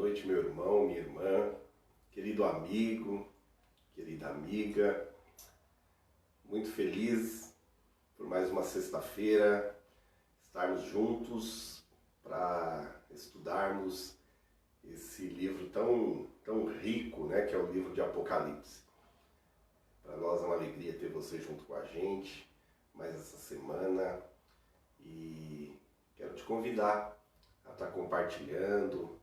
noite, meu irmão, minha irmã, querido amigo, querida amiga. Muito feliz por mais uma sexta-feira estarmos juntos para estudarmos esse livro tão rico, né, que é o livro de Apocalipse. Para nós é uma alegria ter você junto com a gente mais essa semana e quero te convidar a estar compartilhando,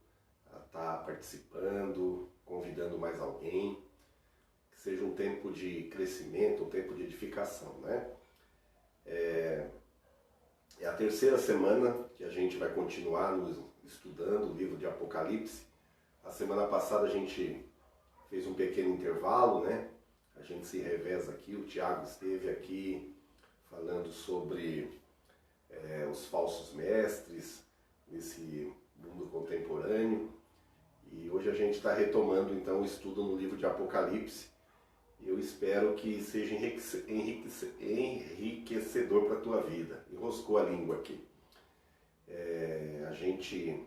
a estar participando, convidando mais alguém, que seja um tempo de crescimento, um tempo de edificação, né? É a terceira semana que a gente vai continuar estudando o livro de Apocalipse. A semana passada a gente fez um pequeno intervalo, né? A gente se reveza aqui, o Tiago esteve aqui falando sobre os falsos mestres nesse mundo contemporâneo. E hoje a gente está retomando então o estudo no livro de Apocalipse. E eu espero que seja enriquecedor para a tua vida. Enroscou a língua aqui. A gente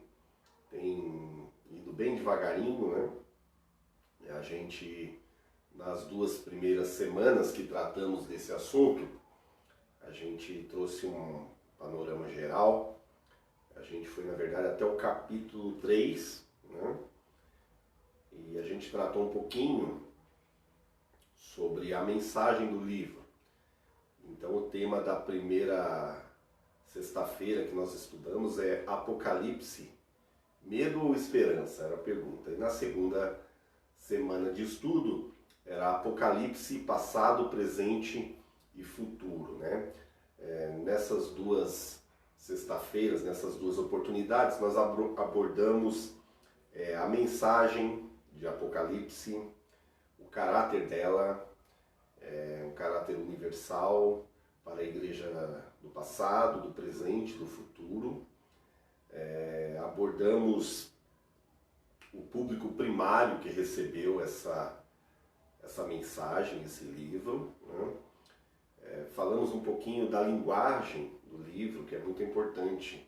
tem ido bem devagarinho, né? A gente, nas duas primeiras semanas que tratamos desse assunto, a gente trouxe um panorama geral. A gente foi, na verdade, até o capítulo 3, né? E a gente tratou um pouquinho sobre a mensagem do livro. Então o tema da primeira sexta-feira que nós estudamos é Apocalipse, medo ou esperança? Era a pergunta. E na segunda semana de estudo era Apocalipse, passado, presente e futuro, né? Nessas duas sexta-feiras, nessas duas oportunidades, nós abordamos a mensagem de Apocalipse, o caráter dela, um caráter universal para a igreja do passado, do presente, do futuro. Abordamos o público primário que recebeu essa mensagem, esse livro, né? Falamos um pouquinho da linguagem do livro, que é muito importante.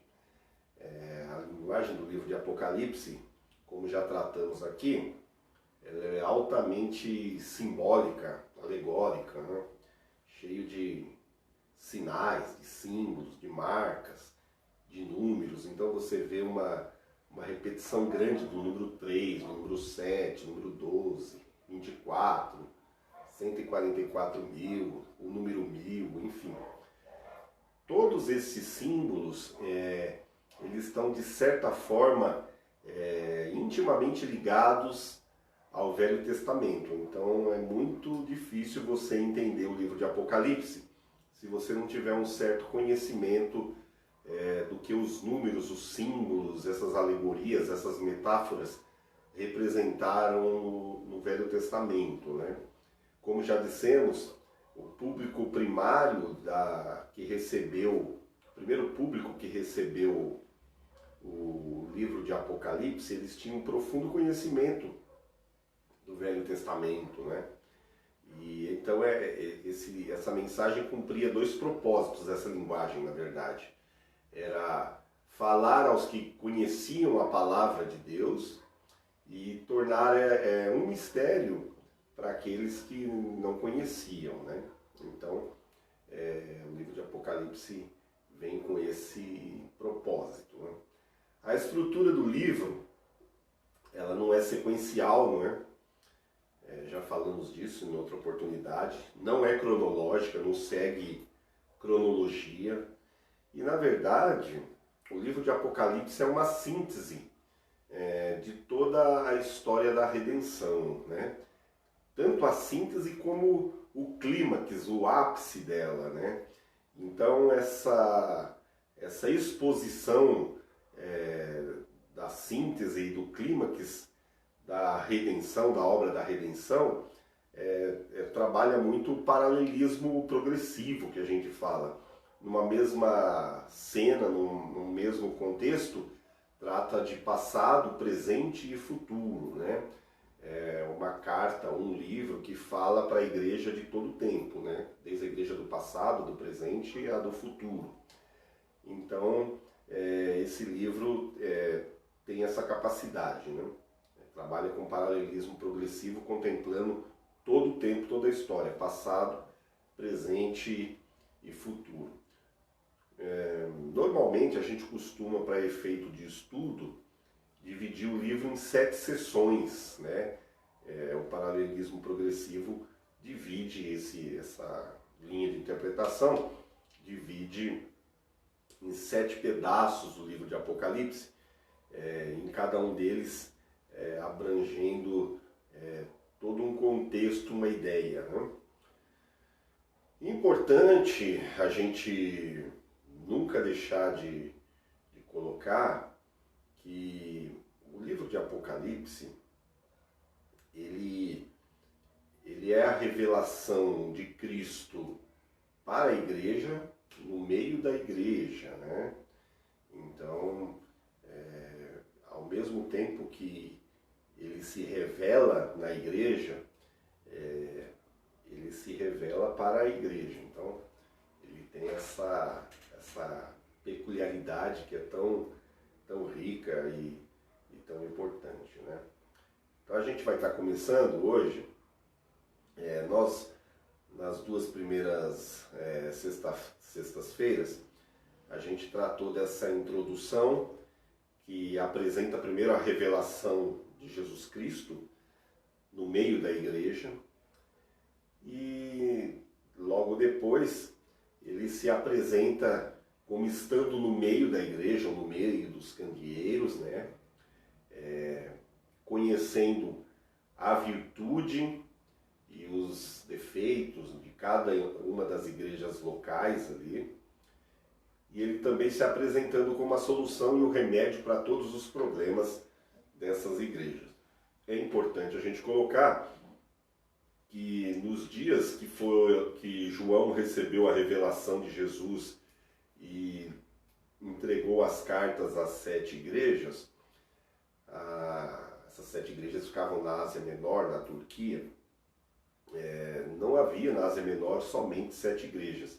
A linguagem do livro de Apocalipse, como já tratamos aqui, ela é altamente simbólica, alegórica, né? Cheio de sinais, de símbolos, de marcas, de números. Então você vê uma repetição grande do número 3, do número 7, número 12, 24, 144 mil, o número 1000, enfim. Todos esses símbolos, eles estão de certa forma intimamente ligados ao Velho Testamento. Então é muito difícil você entender o livro de Apocalipse se você não tiver um certo conhecimento do que os números, os símbolos, essas alegorias, essas metáforas representaram no Velho Testamento, né? Como já dissemos, o público primário o primeiro público que recebeu o livro de Apocalipse, eles tinham um profundo conhecimento do Velho Testamento, né? E então essa mensagem cumpria dois propósitos, essa linguagem, na verdade. Era falar aos que conheciam a palavra de Deus e tornar um mistério para aqueles que não conheciam, né? Então, o livro de Apocalipse vem com esse propósito, né? A estrutura do livro, ela não é sequencial, não é? Já falamos disso em outra oportunidade. Não é cronológica, não segue cronologia. E, na verdade, o livro de Apocalipse é uma síntese de toda a história da redenção, né? Tanto a síntese como o clímax, o ápice dela, né? Então essa exposição da síntese e do clímax da redenção, da obra da redenção, trabalha muito o paralelismo progressivo que a gente fala. Numa mesma cena, num mesmo contexto, trata de passado, presente e futuro, né? Uma carta, um livro que fala para a igreja de todo o tempo, né? Desde a igreja do passado, do presente e a do futuro. Então, esse livro tem essa capacidade, né? Trabalha com paralelismo progressivo, contemplando todo o tempo, toda a história, passado, presente e futuro. Normalmente a gente costuma, para efeito de estudo, dividir o livro em 7 sessões, né? O paralelismo progressivo divide essa linha de interpretação, divide em 7 pedaços o livro de Apocalipse, em cada um deles abrangendo todo um contexto, uma ideia, né? Importante a gente nunca deixar de colocar que o livro de Apocalipse ele é a revelação de Cristo para a igreja, no meio da igreja, né? Então, ao mesmo tempo que ele se revela na igreja, ele se revela para a igreja. Então, ele tem essa peculiaridade que é tão rica e tão importante, né? Então, a gente vai estar começando hoje, nós, nas 2 primeiras sextas-feiras, a gente tratou dessa introdução que apresenta primeiro a revelação de Jesus Cristo no meio da igreja e logo depois ele se apresenta como estando no meio da igreja, ou no meio dos candeeiros, né? Conhecendo a virtude e os defeitos de cada uma das igrejas locais ali. E ele também se apresentando como a solução e o remédio para todos os problemas dessas igrejas. É importante a gente colocar que nos dias que João recebeu a revelação de Jesus e entregou as cartas às 7 igrejas, essas 7 igrejas ficavam na Ásia Menor, na Turquia. Não havia na Ásia Menor somente 7 igrejas.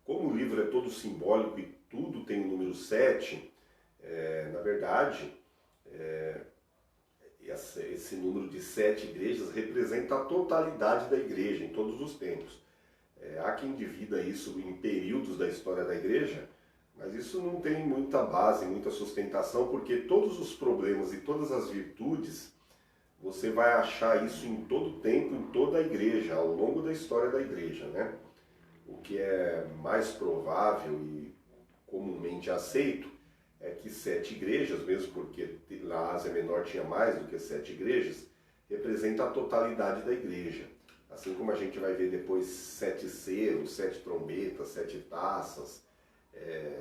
Como o livro é todo simbólico e tudo tem o número 7, na verdade, esse número de 7 igrejas representa a totalidade da igreja em todos os tempos. Há quem divida isso em períodos da história da igreja, mas isso não tem muita base, muita sustentação, porque todos os problemas e todas as virtudes, você vai achar isso em todo o tempo, em toda a igreja, ao longo da história da igreja, né? O que é mais provável e comumente aceito é que 7 igrejas, mesmo porque na Ásia Menor tinha mais do que 7 igrejas, representa a totalidade da igreja. Assim como a gente vai ver depois 7 selos, 7 trombetas, 7 taças,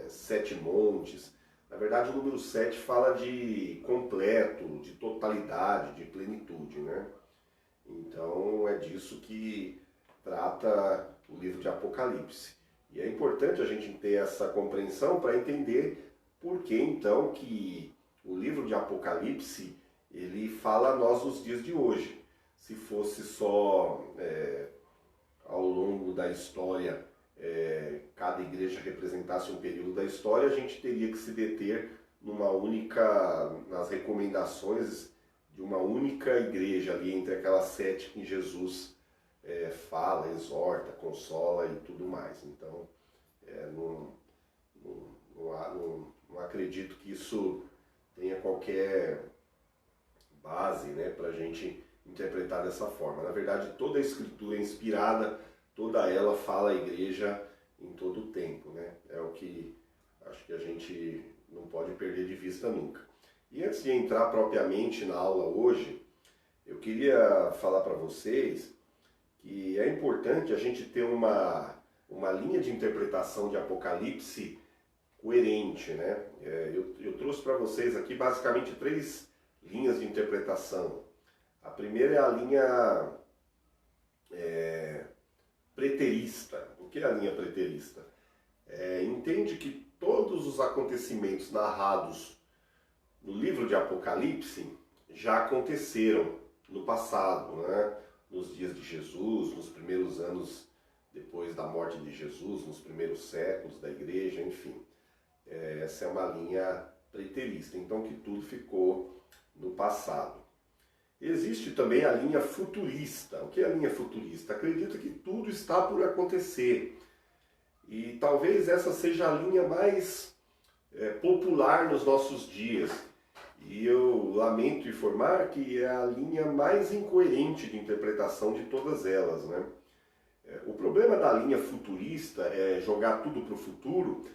7 montes. Na verdade, o número 7 fala de completo, de totalidade, de plenitude, né? Então, é disso que trata o livro de Apocalipse. E é importante a gente ter essa compreensão para entender por que, então, que o livro de Apocalipse, ele fala a nós nos dias de hoje. Se fosse só ao longo da história, cada igreja representasse um período da história, a gente teria que se deter nas recomendações de uma única igreja ali, entre aquelas 7 que Jesus fala, exorta, consola e tudo mais. Então, não acredito que isso tenha qualquer base, né, para a gente interpretar dessa forma. Na verdade, toda a escritura é inspirada, toda ela fala a igreja em todo o tempo, né? É o que acho que a gente não pode perder de vista nunca. E antes de entrar propriamente na aula hoje, eu queria falar para vocês que é importante a gente ter uma linha de interpretação de Apocalipse coerente, né? Eu trouxe para vocês aqui basicamente 3 linhas de interpretação. A primeira é a linha preterista. O que é a linha preterista? Entende que todos os acontecimentos narrados no livro de Apocalipse já aconteceram no passado, né? Nos dias de Jesus, nos primeiros anos depois da morte de Jesus, nos primeiros séculos da igreja, enfim. Essa é uma linha preterista, então que tudo ficou no passado. Existe também a linha futurista. O que é a linha futurista? Acredita que tudo está por acontecer. E talvez essa seja a linha mais popular nos nossos dias. E eu lamento informar que é a linha mais incoerente de interpretação de todas elas, né? O problema da linha futurista, jogar tudo para o futuro,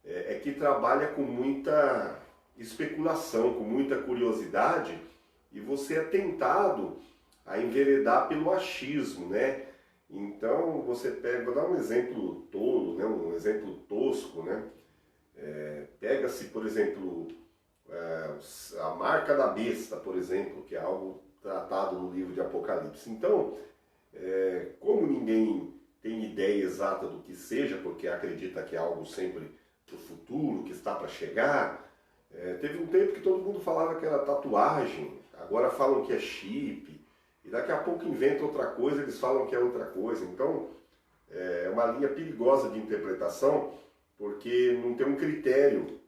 é que trabalha com muita especulação, com muita curiosidade, e você é tentado a enveredar pelo achismo, né? Então você pega, vou dar um exemplo tolo, né? Um exemplo tosco, né? Pega-se, por exemplo, a marca da besta, por exemplo, que é algo tratado no livro de Apocalipse. Então, como ninguém tem ideia exata do que seja, porque acredita que é algo sempre do futuro, que está para chegar, teve um tempo que todo mundo falava que era tatuagem, agora falam que é chip, e daqui a pouco inventa outra coisa, eles falam que é outra coisa. Então, é uma linha perigosa de interpretação, porque não tem um critério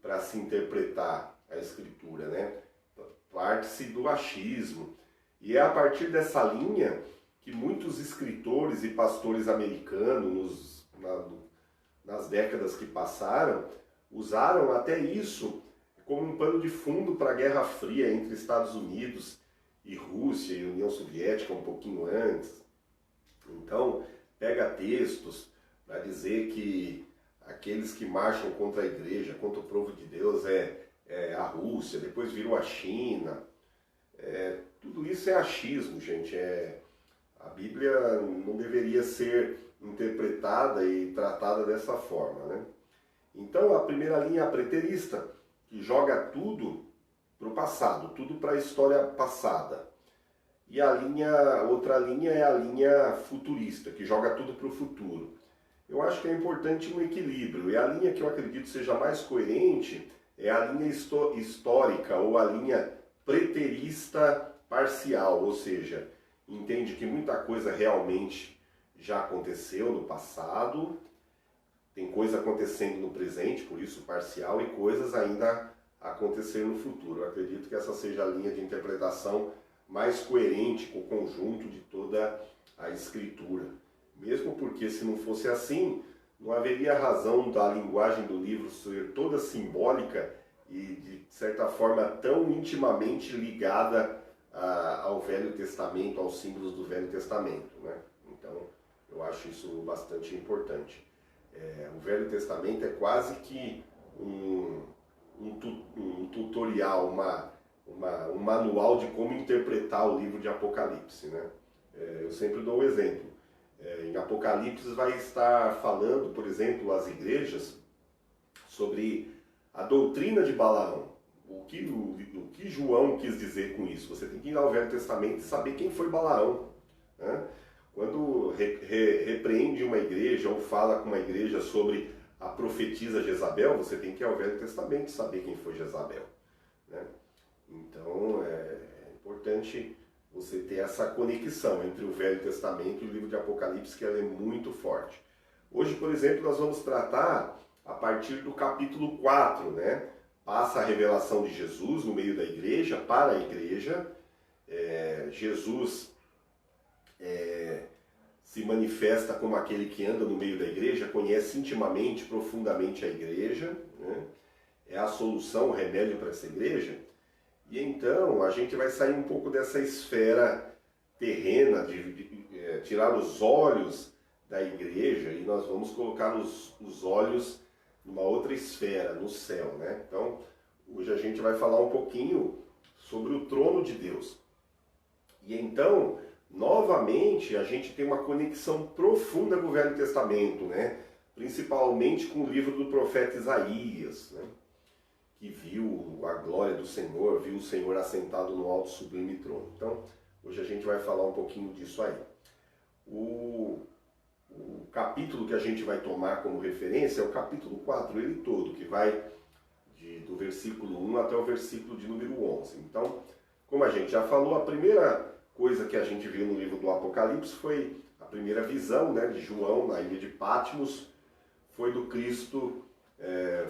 para se interpretar a escritura, né? Parte-se do achismo. E é a partir dessa linha que muitos escritores e pastores americanos, nas décadas que passaram, usaram até isso como um pano de fundo para a Guerra Fria entre Estados Unidos e Rússia e União Soviética um pouquinho antes. Então, pega textos para dizer que aqueles que marcham contra a igreja, contra o povo de Deus é a Rússia, depois virou a China. Tudo isso é achismo, gente. A Bíblia não deveria ser interpretada e tratada dessa forma, né? Então, a primeira linha é a preterista, que joga tudo para o passado, tudo para a história passada. E outra linha é a linha futurista, que joga tudo para o futuro. Eu acho que é importante um equilíbrio, e a linha que eu acredito seja mais coerente é a linha histórica, ou a linha preterista parcial, ou seja, entende que muita coisa realmente já aconteceu no passado, tem coisa acontecendo no presente, por isso parcial, e coisas ainda acontecer no futuro. Eu acredito que essa seja a linha de interpretação mais coerente com o conjunto de toda a escritura. Mesmo porque, se não fosse assim, não haveria razão da linguagem do livro ser toda simbólica e, de certa forma, tão intimamente ligada ao Velho Testamento, aos símbolos do Velho Testamento, né? Então, eu acho isso bastante importante. O Velho Testamento é quase que um tutorial, um manual de como interpretar o livro de Apocalipse, né? Eu sempre dou um exemplo. Em Apocalipse vai estar falando, por exemplo, às igrejas sobre a doutrina de Balaão. O que João quis dizer com isso? Você tem que ir ao Velho Testamento e saber quem foi Balaão, né? Quando repreende uma igreja ou fala com uma igreja sobre a profetisa Jezabel, você tem que ir ao Velho Testamento e saber quem foi Jezabel, né? Então é importante você ter essa conexão entre o Velho Testamento e o livro de Apocalipse, que ela é muito forte. Hoje, por exemplo, nós vamos tratar a partir do capítulo 4, né? Passa a revelação de Jesus no meio da igreja, para a igreja. Jesus se manifesta como aquele que anda no meio da igreja, conhece intimamente, profundamente a igreja, né? É a solução, o remédio para essa igreja. E então a gente vai sair um pouco dessa esfera terrena, de tirar os olhos da igreja, e nós vamos colocar os olhos numa outra esfera, no céu, né? Então, hoje a gente vai falar um pouquinho sobre o trono de Deus. E então, novamente, a gente tem uma conexão profunda com o Velho Testamento, né? Principalmente com o livro do profeta Isaías, né? Que viu a glória do Senhor, viu o Senhor assentado no alto sublime trono. Então, hoje a gente vai falar um pouquinho disso aí. O capítulo que a gente vai tomar como referência é o capítulo 4, ele todo, que vai do versículo 1 até o versículo de número 11. Então, como a gente já falou, a primeira coisa que a gente viu no livro do Apocalipse foi a primeira visão, né, de João na ilha de Patmos, foi do Cristo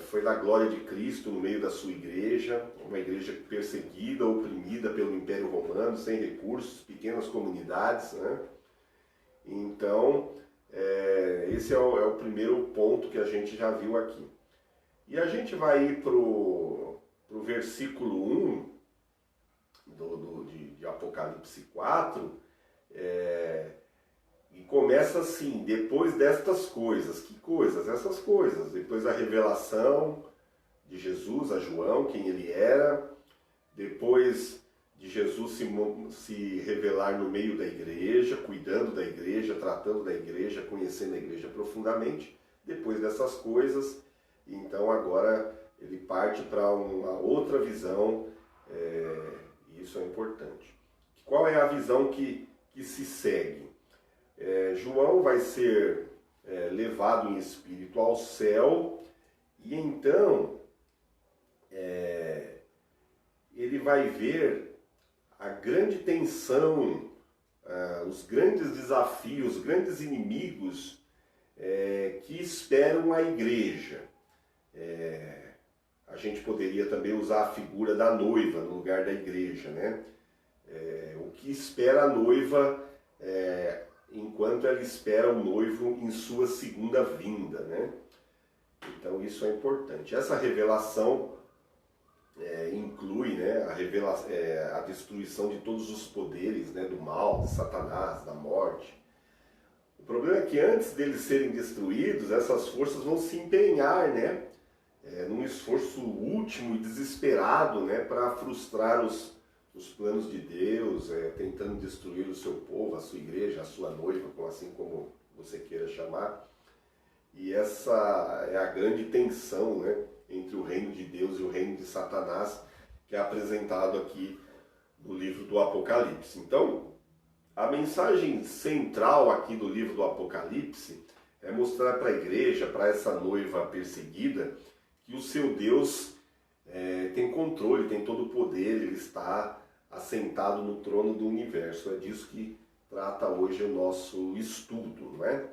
foi da glória de Cristo no meio da sua igreja, uma igreja perseguida, oprimida pelo Império Romano, sem recursos, pequenas comunidades, né? Então, esse é o primeiro ponto que a gente já viu aqui. E a gente vai ir para o versículo 1 de Apocalipse 4, e começa assim: depois destas coisas. Que coisas? Essas coisas. Depois da revelação de Jesus a João, quem ele era. Depois de Jesus se revelar no meio da igreja, cuidando da igreja, tratando da igreja, conhecendo a igreja profundamente. Depois dessas coisas, então agora ele parte para uma outra visão, e isso é importante. Qual é a visão que se segue? João vai ser levado em espírito ao céu, e então ele vai ver a grande tensão, os grandes desafios, os grandes inimigos que esperam a igreja. A gente poderia também usar a figura da noiva no lugar da igreja, né? O que espera a noiva enquanto ela espera o noivo em sua segunda vinda, né? Então isso é importante. Essa revelação inclui, né, a destruição de todos os poderes, né, do mal, de Satanás, da morte. O problema é que antes deles serem destruídos, essas forças vão se empenhar, né, num esforço último e desesperado, né, para frustrar os planos de Deus, tentando destruir o seu povo, a sua igreja, a sua noiva, assim como você queira chamar. E essa é a grande tensão, né, entre o reino de Deus e o reino de Satanás, que é apresentado aqui no livro do Apocalipse. Então, a mensagem central aqui do livro do Apocalipse é mostrar para a igreja, para essa noiva perseguida, que o seu Deus tem controle, tem todo o poder, ele está assentado no trono do universo. É disso que trata hoje o nosso estudo, não é?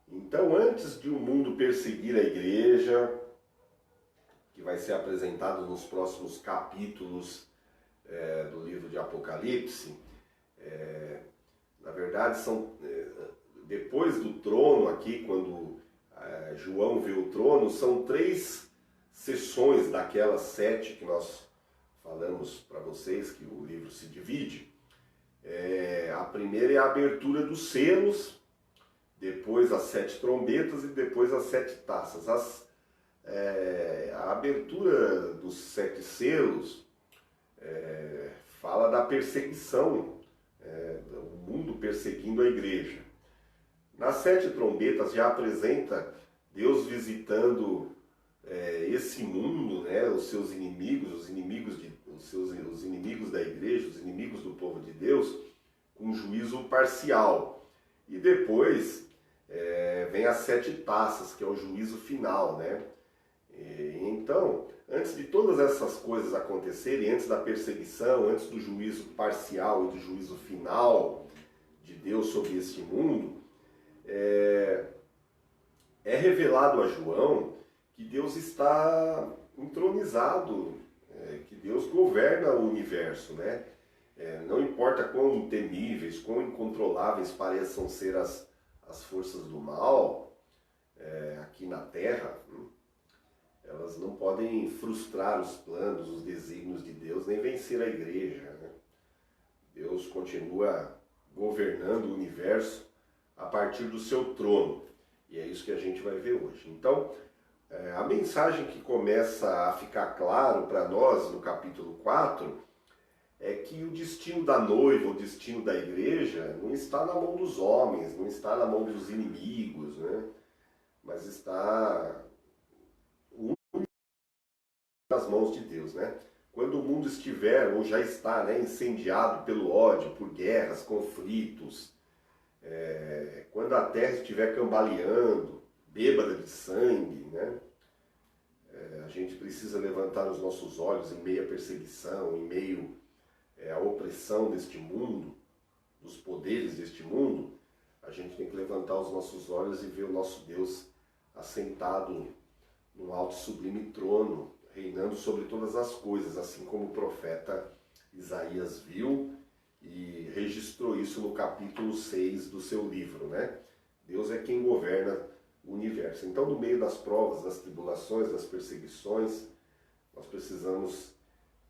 Então, antes de o mundo perseguir a igreja, que vai ser apresentado nos próximos capítulos do livro de Apocalipse, na verdade, depois do trono aqui, quando João vê o trono, são 3 sessões daquelas 7 que nós falamos para vocês, que o livro se divide. A primeira é a abertura dos selos, depois as 7 trombetas e depois as 7 taças. A abertura dos 7 selos fala da perseguição, o mundo perseguindo a igreja. Nas 7 trombetas já apresenta Deus visitando esse mundo, né, os seus inimigos, os inimigos da igreja, os inimigos do povo de Deus, com juízo parcial. E depois vem as 7 taças, que é o juízo final, né? Então, antes de todas essas coisas acontecerem, antes da perseguição, antes do juízo parcial e do juízo final de Deus sobre este mundo, é revelado a João que Deus está entronizado, que Deus governa o universo, né? Não importa quão temíveis, quão incontroláveis pareçam ser as forças do mal aqui na Terra, elas não podem frustrar os planos, os desígnios de Deus, nem vencer a igreja, né? Deus continua governando o universo a partir do seu trono. E é isso que a gente vai ver hoje. Então, a mensagem que começa a ficar claro para nós no capítulo 4 é que o destino da noiva, o destino da igreja, não está na mão dos homens, não está na mão dos inimigos, né? Mas está nas mãos de Deus, né? Quando o mundo estiver, ou já está, né, incendiado pelo ódio, por guerras, conflitos, quando a terra estiver cambaleando, bêbada de sangue, né? A gente precisa levantar os nossos olhos em meio à perseguição, em meio à opressão deste mundo, dos poderes deste mundo. A gente tem que levantar os nossos olhos e ver o nosso Deus assentado num alto e sublime trono, reinando sobre todas as coisas, assim como o profeta Isaías viu e registrou isso no capítulo 6 do seu livro, né? Deus é quem governa o universo. Então, no meio das provas, das tribulações, das perseguições, nós precisamos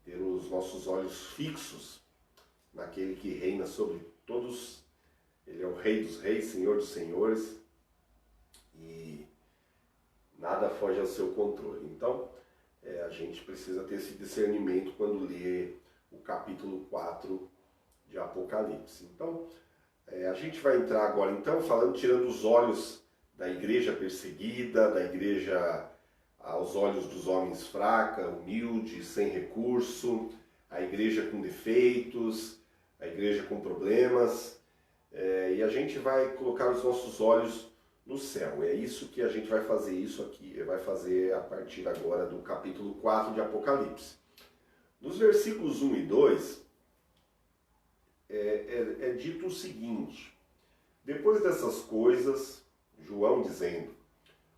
ter os nossos olhos fixos naquele que reina sobre todos. Ele é o Rei dos Reis, Senhor dos Senhores, e nada foge ao seu controle. Então, a gente precisa ter esse discernimento quando lê o capítulo 4 de Apocalipse. Então, a gente vai entrar agora, então, tirando os olhos da igreja perseguida, da igreja aos olhos dos homens fraca, humilde, sem recurso, a igreja com defeitos, a igreja com problemas, e a gente vai colocar os nossos olhos no céu. É isso que a gente vai fazer isso aqui, vai fazer a partir agora do capítulo 4 de Apocalipse. Nos versículos 1 e 2, é dito o seguinte: depois dessas coisas, João dizendo,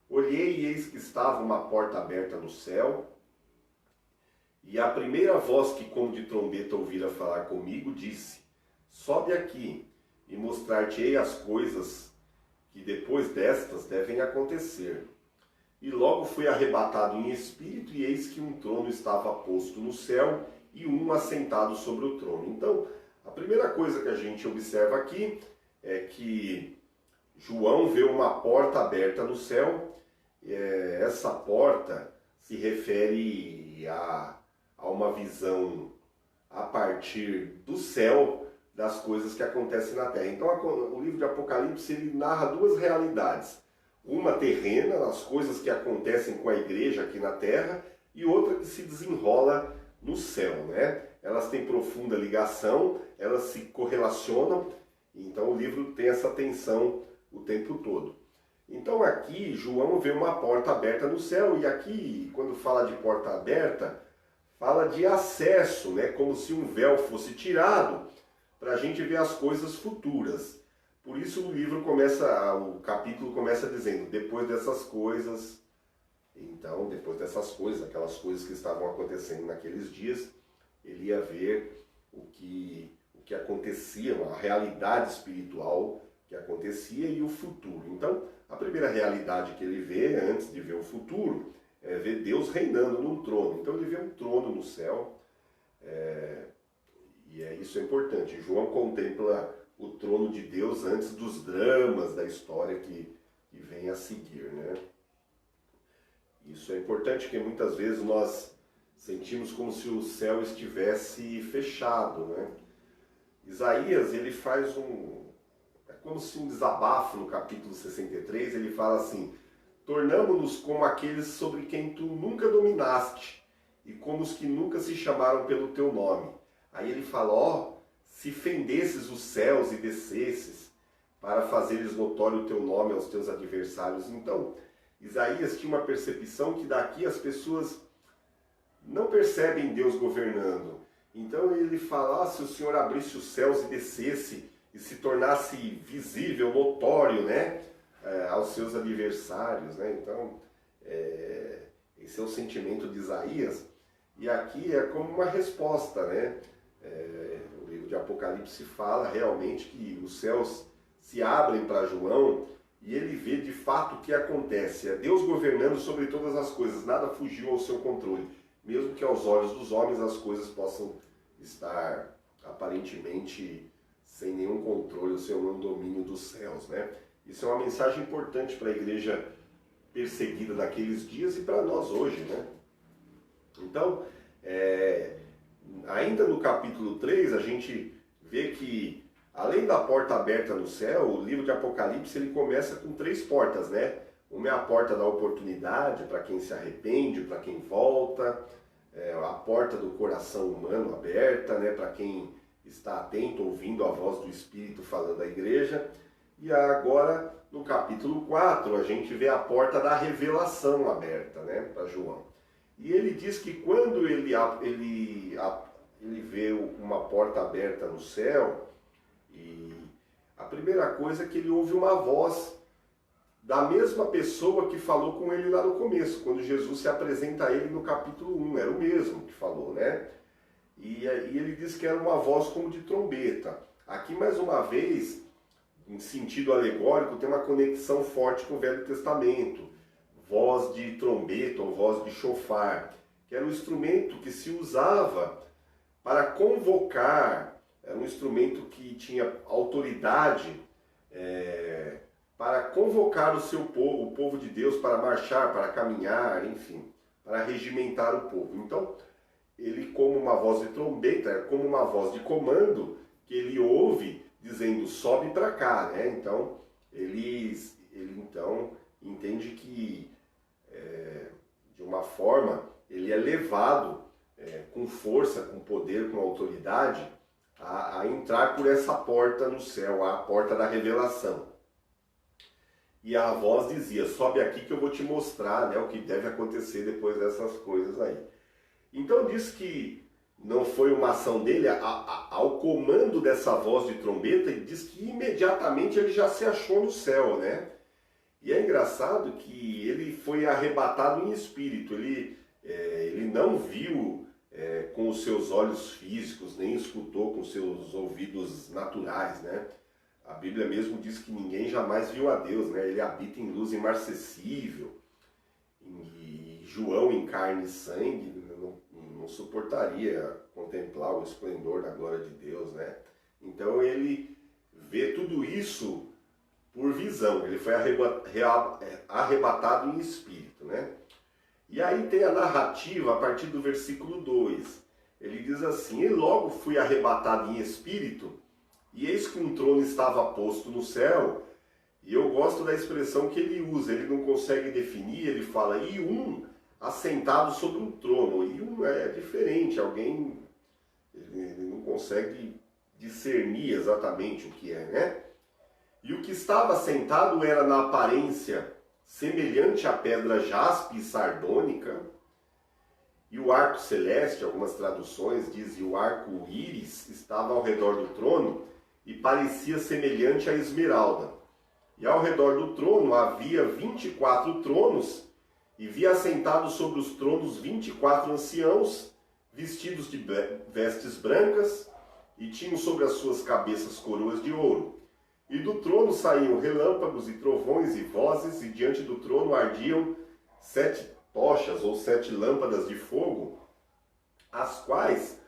olhei e eis que estava uma porta aberta no céu, e a primeira voz que como de trombeta ouvira falar comigo, disse, sobe aqui e mostrar-te-ei as coisas que depois destas devem acontecer. E logo fui arrebatado em espírito, e eis que um trono estava posto no céu, e um assentado sobre o trono. Então, a primeira coisa que a gente observa aqui é que João vê uma porta aberta no céu. Essa porta se refere a uma visão a partir do céu das coisas que acontecem na Terra. Então, o livro de Apocalipse ele narra duas realidades. Uma terrena, as coisas que acontecem com a igreja aqui na Terra, e outra que se desenrola no céu, né? Elas têm profunda ligação, elas se correlacionam, então o livro tem essa tensão o tempo todo. Então aqui João vê uma porta aberta no céu, e aqui, quando fala de porta aberta, fala de acesso, né? Como se um véu fosse tirado para a gente ver as coisas futuras. Por isso o capítulo começa dizendo, depois dessas coisas, então, depois dessas coisas, aquelas coisas que estavam acontecendo naqueles dias, ele ia ver o que acontecia, a realidade espiritual que acontecia e o futuro. Então, a primeira realidade que ele vê, antes de ver o futuro, é ver Deus reinando num trono. Então, ele vê um trono no céu, isso é importante. João contempla o trono de Deus antes dos dramas da história que vem a seguir, né? Isso é importante porque muitas vezes nós sentimos como se o céu estivesse fechado, né? Isaías, ele faz é como se um desabafo no capítulo 63, ele fala assim, tornamo-nos como aqueles sobre quem tu nunca dominaste e como os que nunca se chamaram pelo teu nome. Aí ele fala, se fendesses os céus e descesses para fazeres notório o teu nome aos teus adversários. Então, Isaías tinha uma percepção que daqui as pessoas não percebem Deus governando. Então ele fala, se o Senhor abrisse os céus e descesse e se tornasse visível, notório, né, aos seus adversários, né? Então, esse é o sentimento de Isaías. E aqui é como uma resposta, né? O livro de Apocalipse fala realmente que os céus se abrem para João e ele vê de fato o que acontece. É Deus governando sobre todas as coisas, nada fugiu ao seu controle. Mesmo que aos olhos dos homens as coisas possam estar aparentemente sem nenhum controle ou sem nenhum domínio dos céus, né? Isso é uma mensagem importante para a igreja perseguida naqueles dias e para nós hoje, né? Então, ainda no capítulo 3, a gente vê que, além da porta aberta no céu, o livro de Apocalipse ele começa com 3 portas, né? Uma é a porta da oportunidade, para quem se arrepende, para quem volta, a porta do coração humano aberta, né? Para quem está atento, ouvindo a voz do Espírito falando à igreja. E agora, no capítulo 4, a gente vê a porta da revelação aberta, né? Para João. E ele diz que quando ele vê uma porta aberta no céu, e a primeira coisa é que ele ouve uma voz da mesma pessoa que falou com ele lá no começo, quando Jesus se apresenta a ele no capítulo 1, era o mesmo que falou, né? E ele diz que era uma voz como de trombeta. Aqui, mais uma vez, em sentido alegórico, tem uma conexão forte com o Velho Testamento. Voz de trombeta ou voz de chofar, que era um instrumento que se usava para convocar, era um instrumento que tinha autoridade para convocar o seu povo, o povo de Deus, para marchar, para caminhar, enfim, para regimentar o povo. Então, ele, como uma voz de trombeta, é como uma voz de comando que ele ouve dizendo sobe para cá, né? Então ele então entende que de uma forma ele é levado com força, com poder, com autoridade a entrar por essa porta no céu, a porta da revelação. E a voz dizia, sobe aqui que eu vou te mostrar, né, o que deve acontecer depois dessas coisas aí. Então diz que não foi uma ação dele, ao comando dessa voz de trombeta, ele diz que imediatamente ele já se achou no céu, né? E é engraçado que ele foi arrebatado em espírito, ele não viu com os seus olhos físicos, nem escutou com seus ouvidos naturais, né? A Bíblia mesmo diz que ninguém jamais viu a Deus, né? Ele habita em luz imarcessível, e João em carne e sangue não suportaria contemplar o esplendor da glória de Deus, né? Então ele vê tudo isso por visão, ele foi arrebatado em espírito, né? E aí tem a narrativa a partir do versículo 2. Ele diz assim, e logo fui arrebatado em espírito, e eis que um trono estava posto no céu, e eu gosto da expressão que ele usa, ele não consegue definir, ele fala, e um assentado sobre um trono, e um é diferente, alguém ele não consegue discernir exatamente o que é, né? E o que estava sentado era na aparência semelhante à pedra jaspe e sardônica, e o arco celeste, algumas traduções dizem o arco íris, estava ao redor do trono e parecia semelhante à esmeralda. E ao redor do trono havia 24 tronos, e vi assentados sobre os tronos 24 anciãos, vestidos de vestes brancas, e tinham sobre as suas cabeças coroas de ouro. E do trono saíam relâmpagos e trovões e vozes, e diante do trono ardiam 7 tochas ou 7 lâmpadas de fogo, as quais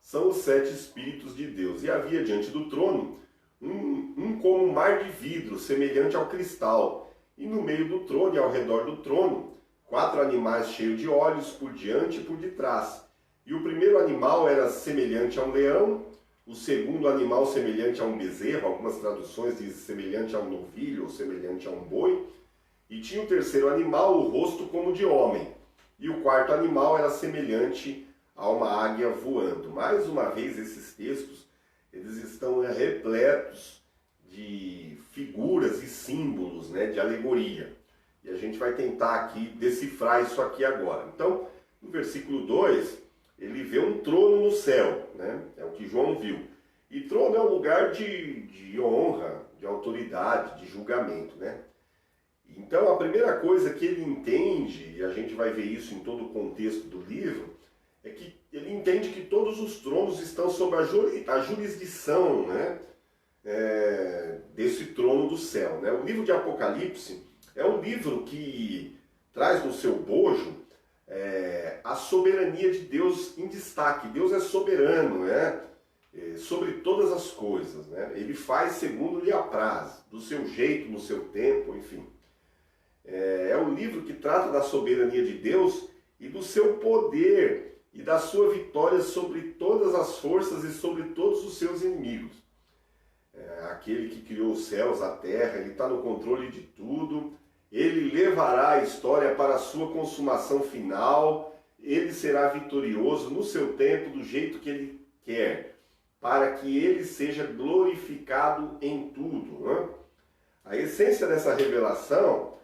são os 7 Espíritos de Deus. E havia diante do trono um como um mar de vidro, semelhante ao cristal, e no meio do trono e ao redor do trono, 4 animais cheios de olhos, por diante e por detrás. E o primeiro animal era semelhante a um leão, o segundo animal semelhante a um bezerro, algumas traduções dizem semelhante a um novilho ou semelhante a um boi, e tinha o terceiro animal o rosto como de homem, e o quarto animal era semelhante a uma águia voando. Mais uma vez esses textos, eles estão repletos de figuras e símbolos, né, de alegoria. E a gente vai tentar aqui decifrar isso aqui agora. Então, no versículo 2, ele vê um trono no céu, né? É o que João viu. E trono é um lugar de honra, de autoridade, de julgamento, né? Então a primeira coisa que ele entende, e a gente vai ver isso em todo o contexto do livro, é que ele entende que todos os tronos estão sob a jurisdição, né? Desse trono do céu, né? O livro de Apocalipse é um livro que traz no seu bojo a soberania de Deus em destaque. Deus é soberano, né? Sobre todas as coisas, né? Ele faz segundo lhe apraz, do seu jeito, no seu tempo, enfim. É um livro que trata da soberania de Deus e do seu poder e da sua vitória sobre todas as forças e sobre todos os seus inimigos. Aquele que criou os céus, a terra, ele está no controle de tudo. Ele levará a história para a sua consumação final, ele será vitorioso no seu tempo, do jeito que ele quer, para que ele seja glorificado em tudo, né? A essência dessa revelação,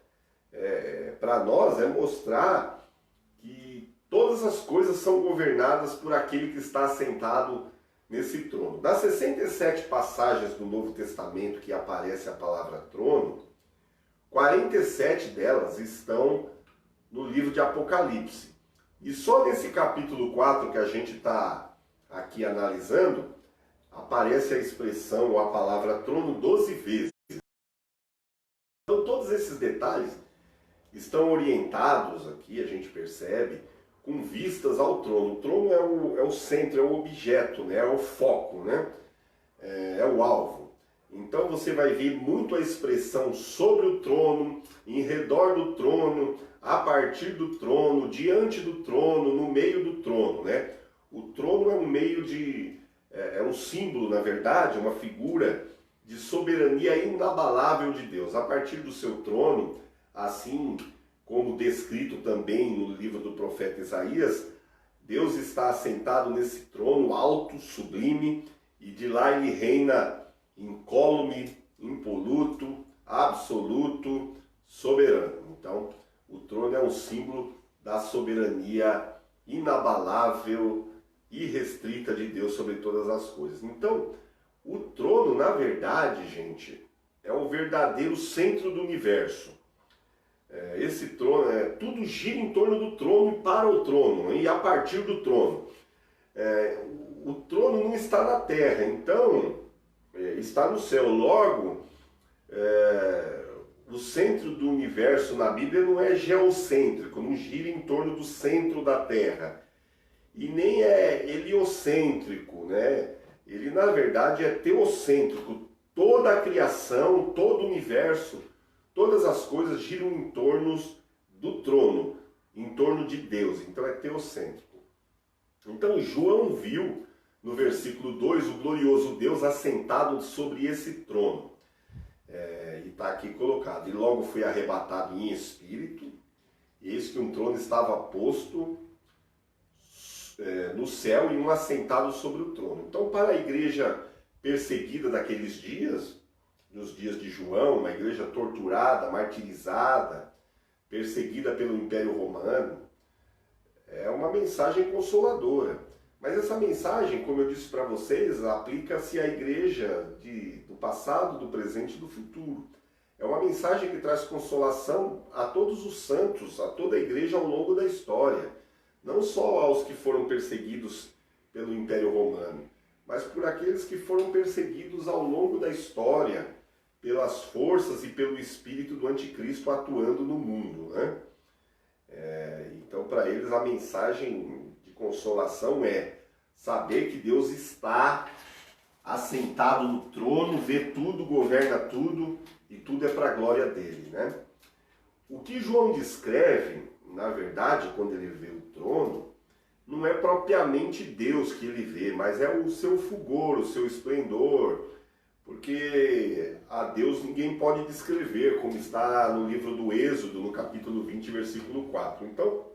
para nós, é mostrar que todas as coisas são governadas por aquele que está assentado nesse trono. Das 67 passagens do Novo Testamento que aparece a palavra trono, 47 delas estão no livro de Apocalipse. E só nesse capítulo 4 que a gente está aqui analisando, aparece a expressão ou a palavra trono 12 vezes. Então todos esses detalhes estão orientados aqui, a gente percebe, com vistas ao trono. O trono é o centro, é o objeto, né? É o foco, né? É o alvo. Então você vai ver muito a expressão sobre o trono, em redor do trono, a partir do trono, diante do trono, no meio do trono, né? O trono é um meio de... é um símbolo, na verdade, uma figura de soberania inabalável de Deus. A partir do seu trono, assim como descrito também no livro do profeta Isaías, Deus está assentado nesse trono alto, sublime, e de lá ele reina incólume, impoluto, absoluto, soberano. Então, o trono é um símbolo da soberania inabalável, irrestrita de Deus sobre todas as coisas. Então, o trono, na verdade, gente, é o verdadeiro centro do universo. Esse trono, tudo gira em torno do trono e para o trono, e a partir do trono. O trono não está na terra, então está no céu. Logo, o centro do universo na Bíblia não é geocêntrico, não gira em torno do centro da terra. E nem é heliocêntrico, né? Ele, na verdade, é teocêntrico. Toda a criação, todo o universo, todas as coisas giram em torno do trono, em torno de Deus. Então é teocêntrico. Então João viu, no versículo 2, o glorioso Deus assentado sobre esse trono. E está aqui colocado. E logo foi arrebatado em espírito, eis que um trono estava posto no céu e um assentado sobre o trono. Então, para a igreja perseguida daqueles dias, nos dias de João, uma igreja torturada, martirizada, perseguida pelo Império Romano, é uma mensagem consoladora. Mas essa mensagem, como eu disse para vocês, aplica-se à igreja do passado, do presente e do futuro. É uma mensagem que traz consolação a todos os santos, a toda a igreja ao longo da história. Não só aos que foram perseguidos pelo Império Romano, mas por aqueles que foram perseguidos ao longo da história, pelas forças e pelo espírito do anticristo atuando no mundo, né? Então, para eles, a mensagem de consolação é saber que Deus está assentado no trono, vê tudo, governa tudo, e tudo é para a glória dele, né? O que João descreve, na verdade, quando ele vê o trono, não é propriamente Deus que ele vê, mas é o seu fulgor, o seu esplendor, porque a Deus ninguém pode descrever, como está no livro do Êxodo, no capítulo 20, versículo 4. Então,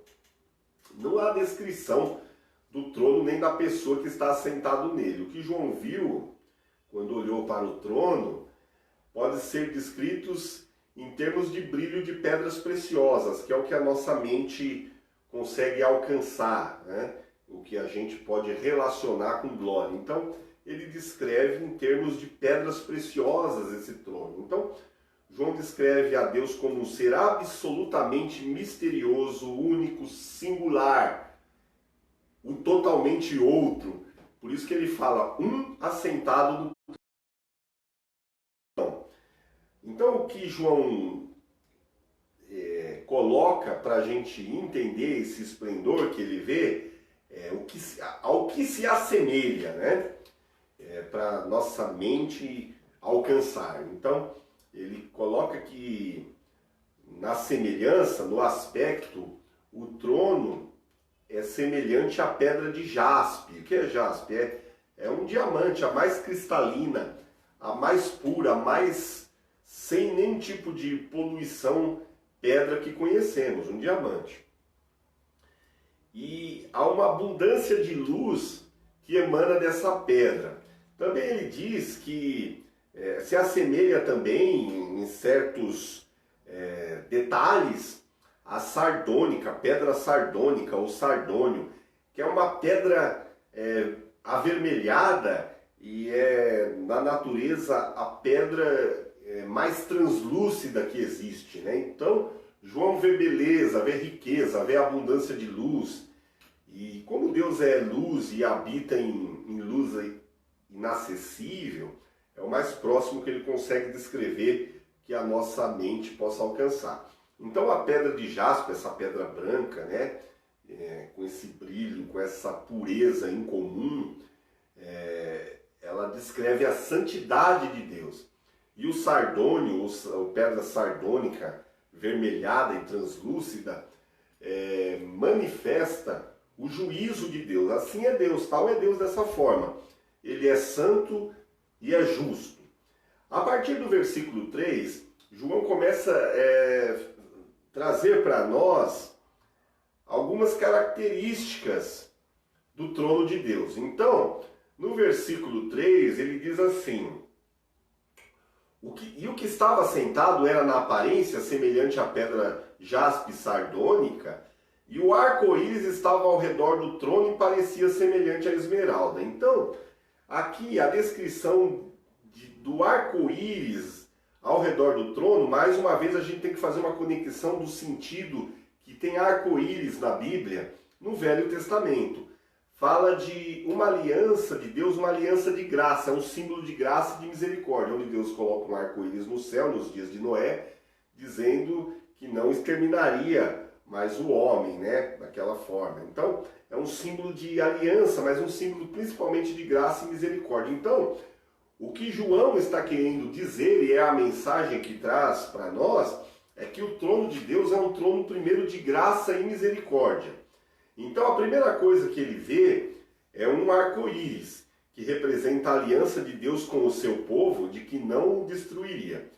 não há descrição do trono nem da pessoa que está assentado nele. O que João viu, quando olhou para o trono, pode ser descritos em termos de brilho de pedras preciosas, que é o que a nossa mente consegue alcançar, né? O que a gente pode relacionar com glória. Então, ele descreve em termos de pedras preciosas esse trono. Então, João descreve a Deus como um ser absolutamente misterioso, único, singular, um totalmente outro. Por isso que ele fala, um assentado no trono. Então, o que João coloca para a gente entender esse esplendor que ele vê, ao que se assemelha, né? Para nossa mente alcançar. Então, ele coloca que na semelhança, no aspecto, o trono é semelhante à pedra de jaspe. O que é jaspe? É um diamante, a mais cristalina, a mais pura, a mais sem nenhum tipo de poluição, pedra que conhecemos, um diamante. E há uma abundância de luz que emana dessa pedra. Também ele diz que se assemelha também em certos detalhes a sardônica, pedra sardônica ou sardônio, que é uma pedra avermelhada e na natureza a pedra mais translúcida que existe, né? Então, João vê beleza, vê riqueza, vê abundância de luz. E como Deus é luz e habita em luz inacessível, é o mais próximo que ele consegue descrever que a nossa mente possa alcançar. Então a pedra de jaspe, essa pedra branca, né, com esse brilho, com essa pureza incomum, ela descreve a santidade de Deus. E o sardônio, ou pedra sardônica, vermelhada e translúcida, manifesta o juízo de Deus. Assim é Deus, tal é Deus dessa forma. Ele é santo e é justo. A partir do versículo 3, João começa a trazer para nós algumas características do trono de Deus. Então, no versículo 3, ele diz assim: o que estava sentado era na aparência semelhante à pedra jaspe sardônica, e o arco-íris estava ao redor do trono e parecia semelhante à esmeralda. Então, aqui a descrição do arco-íris ao redor do trono, mais uma vez a gente tem que fazer uma conexão do sentido que tem arco-íris na Bíblia, no Velho Testamento. Fala de uma aliança de Deus, uma aliança de graça, é um símbolo de graça e de misericórdia, onde Deus coloca um arco-íris no céu, nos dias de Noé, dizendo que não exterminaria mais o homem, né, daquela forma. Então, é um símbolo de aliança, mas um símbolo principalmente de graça e misericórdia. Então, o que João está querendo dizer, e é a mensagem que traz para nós, é que o trono de Deus é um trono primeiro de graça e misericórdia. Então a primeira coisa que ele vê é um arco-íris, que representa a aliança de Deus com o seu povo, de que não o destruiria.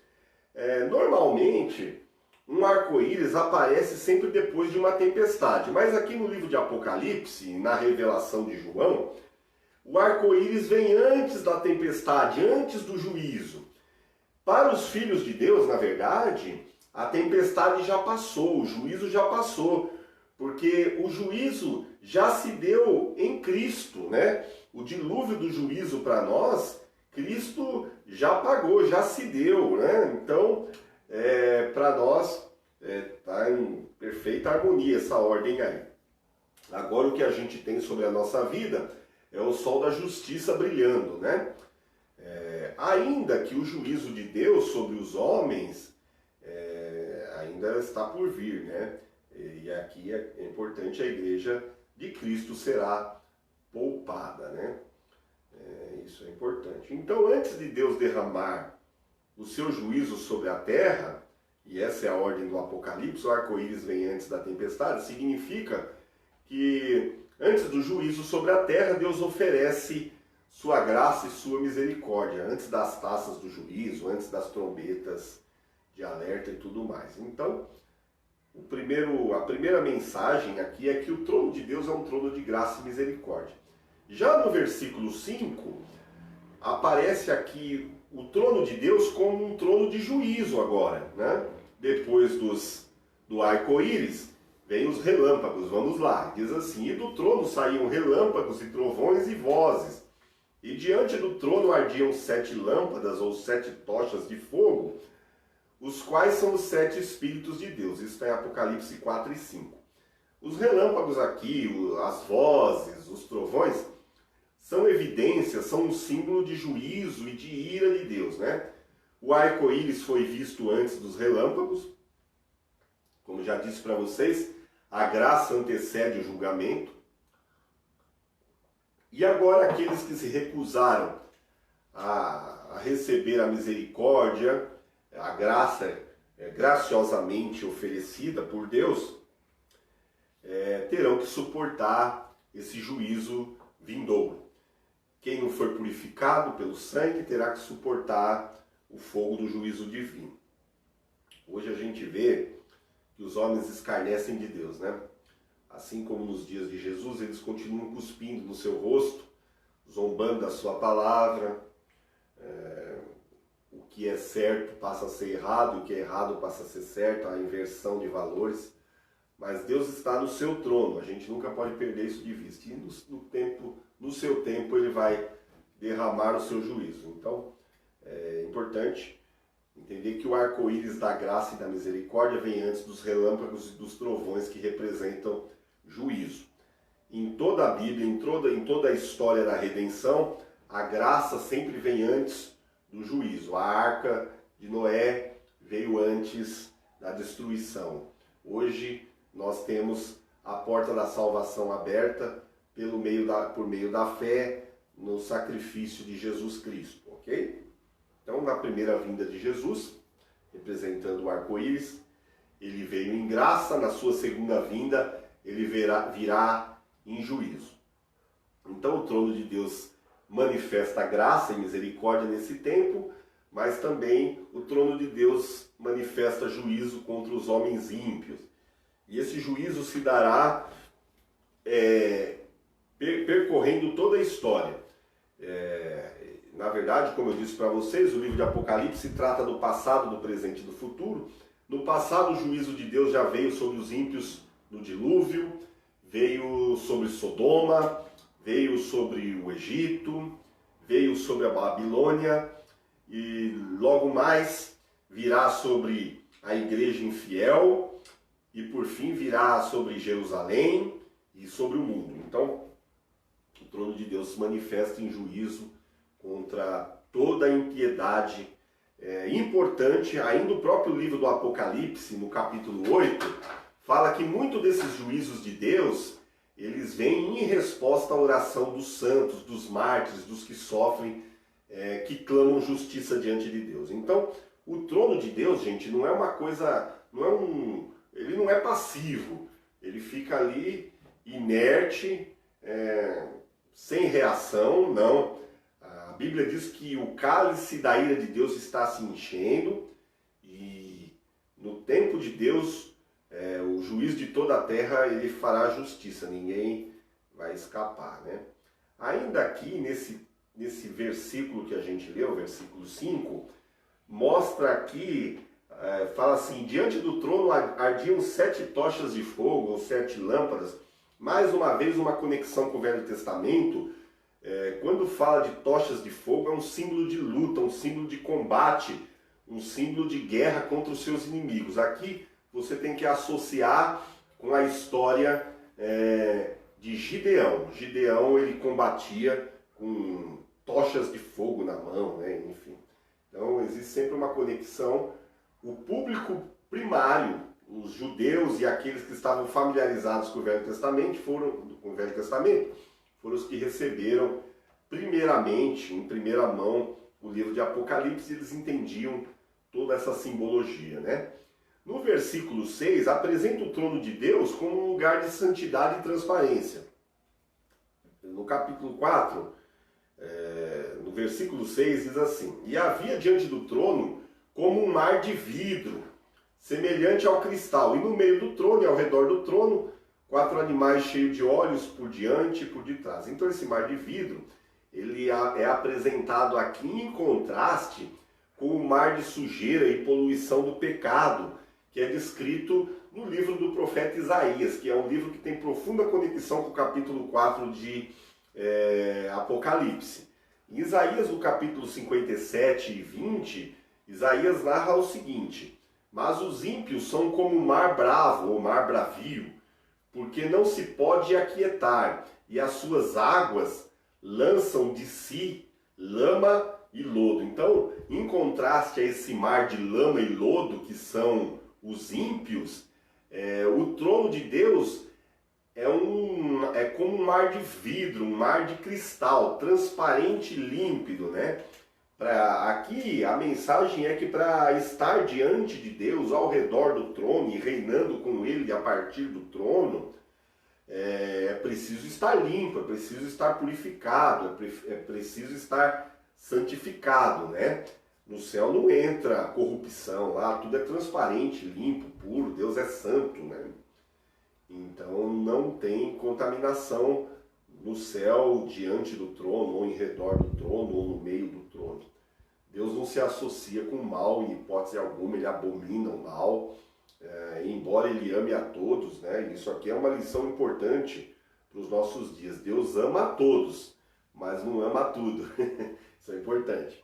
Normalmente, um arco-íris aparece sempre depois de uma tempestade, mas aqui no livro de Apocalipse, na revelação de João, o arco-íris vem antes da tempestade, antes do juízo. Para os filhos de Deus, na verdade, a tempestade já passou, o juízo já passou, porque o juízo já se deu em Cristo, né? O dilúvio do juízo para nós, Cristo já pagou, já se deu, né? Então, para nós, está em perfeita harmonia essa ordem aí. Agora o que a gente tem sobre a nossa vida é o sol da justiça brilhando, né? Ainda que o juízo de Deus sobre os homens ainda está por vir, né? E aqui é importante, a igreja de Cristo será poupada, né? Isso é importante. Então, antes de Deus derramar o seu juízo sobre a terra, e essa é a ordem do Apocalipse, o arco-íris vem antes da tempestade, significa que antes do juízo sobre a terra, Deus oferece sua graça e sua misericórdia, antes das taças do juízo, antes das trombetas de alerta e tudo mais. Então, a primeira mensagem aqui é que o trono de Deus é um trono de graça e misericórdia. Já no versículo 5, aparece aqui o trono de Deus como um trono de juízo agora, né? Depois do arco-íris, vem os relâmpagos, vamos lá. Diz assim: e do trono saíam relâmpagos e trovões e vozes, e diante do trono ardiam 7 lâmpadas ou 7 tochas de fogo, os quais são os 7 Espíritos de Deus. Isso está em Apocalipse 4 e 5. Os relâmpagos aqui, as vozes, os trovões, são evidências, são um símbolo de juízo e de ira de Deus, né? O arco-íris foi visto antes dos relâmpagos. Como já disse para vocês, a graça antecede o julgamento. E agora aqueles que se recusaram a receber a misericórdia, a graça graciosamente oferecida por Deus, terão que suportar esse juízo vindouro. Quem não for purificado pelo sangue terá que suportar o fogo do juízo divino. Hoje a gente vê que os homens escarnecem de Deus, né? Assim como nos dias de Jesus, eles continuam cuspindo no seu rosto, zombando da sua palavra. O que é certo passa a ser errado, o que é errado passa a ser certo, a inversão de valores. Mas Deus está no seu trono, a gente nunca pode perder isso de vista. E no seu tempo ele vai derramar o seu juízo. Então, é importante Entender que o arco-íris da graça e da misericórdia vem antes dos relâmpagos e dos trovões que representam juízo. Em toda a Bíblia, em toda a história da redenção, a graça sempre vem antes do juízo. A arca de Noé veio antes da destruição. Hoje nós temos a porta da salvação aberta por meio da fé no sacrifício de Jesus Cristo, ok? Então, na primeira vinda de Jesus, representando o arco-íris, ele veio em graça, na sua segunda vinda, ele virá em juízo. Então, o trono de Deus manifesta graça e misericórdia nesse tempo, mas também o trono de Deus manifesta juízo contra os homens ímpios. E esse juízo se dará percorrendo toda a história. Na verdade, como eu disse para vocês, o livro de Apocalipse trata do passado, do presente e do futuro. No passado, o juízo de Deus já veio sobre os ímpios no dilúvio, veio sobre Sodoma, veio sobre o Egito, veio sobre a Babilônia e logo mais virá sobre a igreja infiel e por fim virá sobre Jerusalém e sobre o mundo. Então, o trono de Deus se manifesta em juízo contra toda a impiedade. Importante, ainda o próprio livro do Apocalipse, no capítulo 8, fala que muito desses juízos de Deus, eles vêm em resposta à oração dos santos, dos mártires, dos que sofrem, que clamam justiça diante de Deus. Então, o trono de Deus, gente, não é uma coisa, ele não é passivo, ele fica ali inerte, sem reação, não. A Bíblia diz que o cálice da ira de Deus está se enchendo e no tempo de Deus, o juiz de toda a terra, ele fará justiça, ninguém vai escapar, né? Ainda aqui, nesse versículo que a gente leu, versículo 5, mostra aqui, fala assim, diante do trono ardiam 7 tochas de fogo, ou 7 lâmpadas. Mais uma vez, uma conexão com o Velho Testamento. Quando fala de tochas de fogo, é um símbolo de luta, um símbolo de combate, um símbolo de guerra contra os seus inimigos. Aqui você tem que associar com a história de Gideão. Gideão, ele combatia com tochas de fogo na mão, né? Enfim. Então existe sempre uma conexão. O público primário, os judeus e aqueles que estavam familiarizados com o Velho Testamento, foram os que receberam primeiramente, em primeira mão, o livro de Apocalipse. Eles entendiam toda essa simbologia, né? No versículo 6, apresenta o trono de Deus como um lugar de santidade e transparência. No capítulo 4, no versículo 6, diz assim: e havia diante do trono como um mar de vidro, semelhante ao cristal, e no meio do trono e ao redor do trono, 4 animais cheios de olhos por diante e por detrás. Então esse mar de vidro, ele é apresentado aqui em contraste com o mar de sujeira e poluição do pecado, que é descrito no livro do profeta Isaías, que é um livro que tem profunda conexão com o capítulo 4 de Apocalipse. Em Isaías, no capítulo 57 e 20, Isaías narra o seguinte: mas os ímpios são como o mar bravo, ou mar bravio, porque não se pode aquietar, e as suas águas lançam de si lama e lodo. Então, em contraste a esse mar de lama e lodo, que são os ímpios, o trono de Deus é como um mar de vidro, um mar de cristal, transparente e límpido, né? Aqui a mensagem é que para estar diante de Deus, ao redor do trono e reinando com Ele a partir do trono, é preciso estar limpo, é preciso estar purificado, é preciso estar santificado, né? No céu não entra corrupção, lá tudo é transparente, limpo, puro, Deus é santo, né? Então não tem contaminação no céu, diante do trono, ou em redor do trono, ou no meio do trono. Deus não se associa com o mal em hipótese alguma, ele abomina o mal, embora ele ame a todos, né? Isso aqui é uma lição importante para os nossos dias. Deus ama a todos, mas não ama tudo. Isso é importante.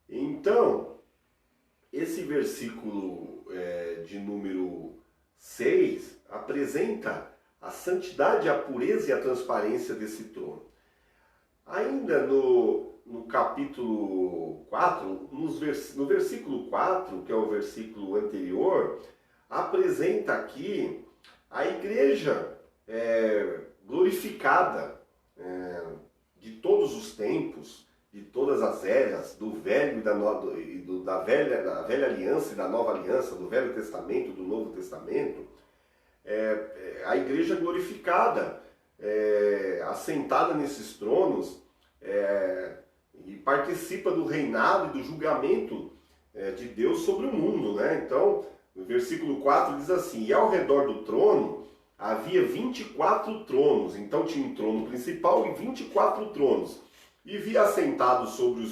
Então, esse versículo de número 6 apresenta a santidade, a pureza e a transparência desse trono. Ainda no capítulo 4, no versículo 4, que é o versículo anterior, apresenta aqui a igreja glorificada de todos os tempos, de todas as eras, do velho e da velha aliança e da nova aliança, do Velho Testamento e do Novo Testamento, a igreja glorificada, assentada nesses tronos, e participa do reinado e do julgamento de Deus sobre o mundo, né? Então, no versículo 4 diz assim: e ao redor do trono havia 24 tronos. Então tinha um trono principal e 24 tronos. E via assentados sobre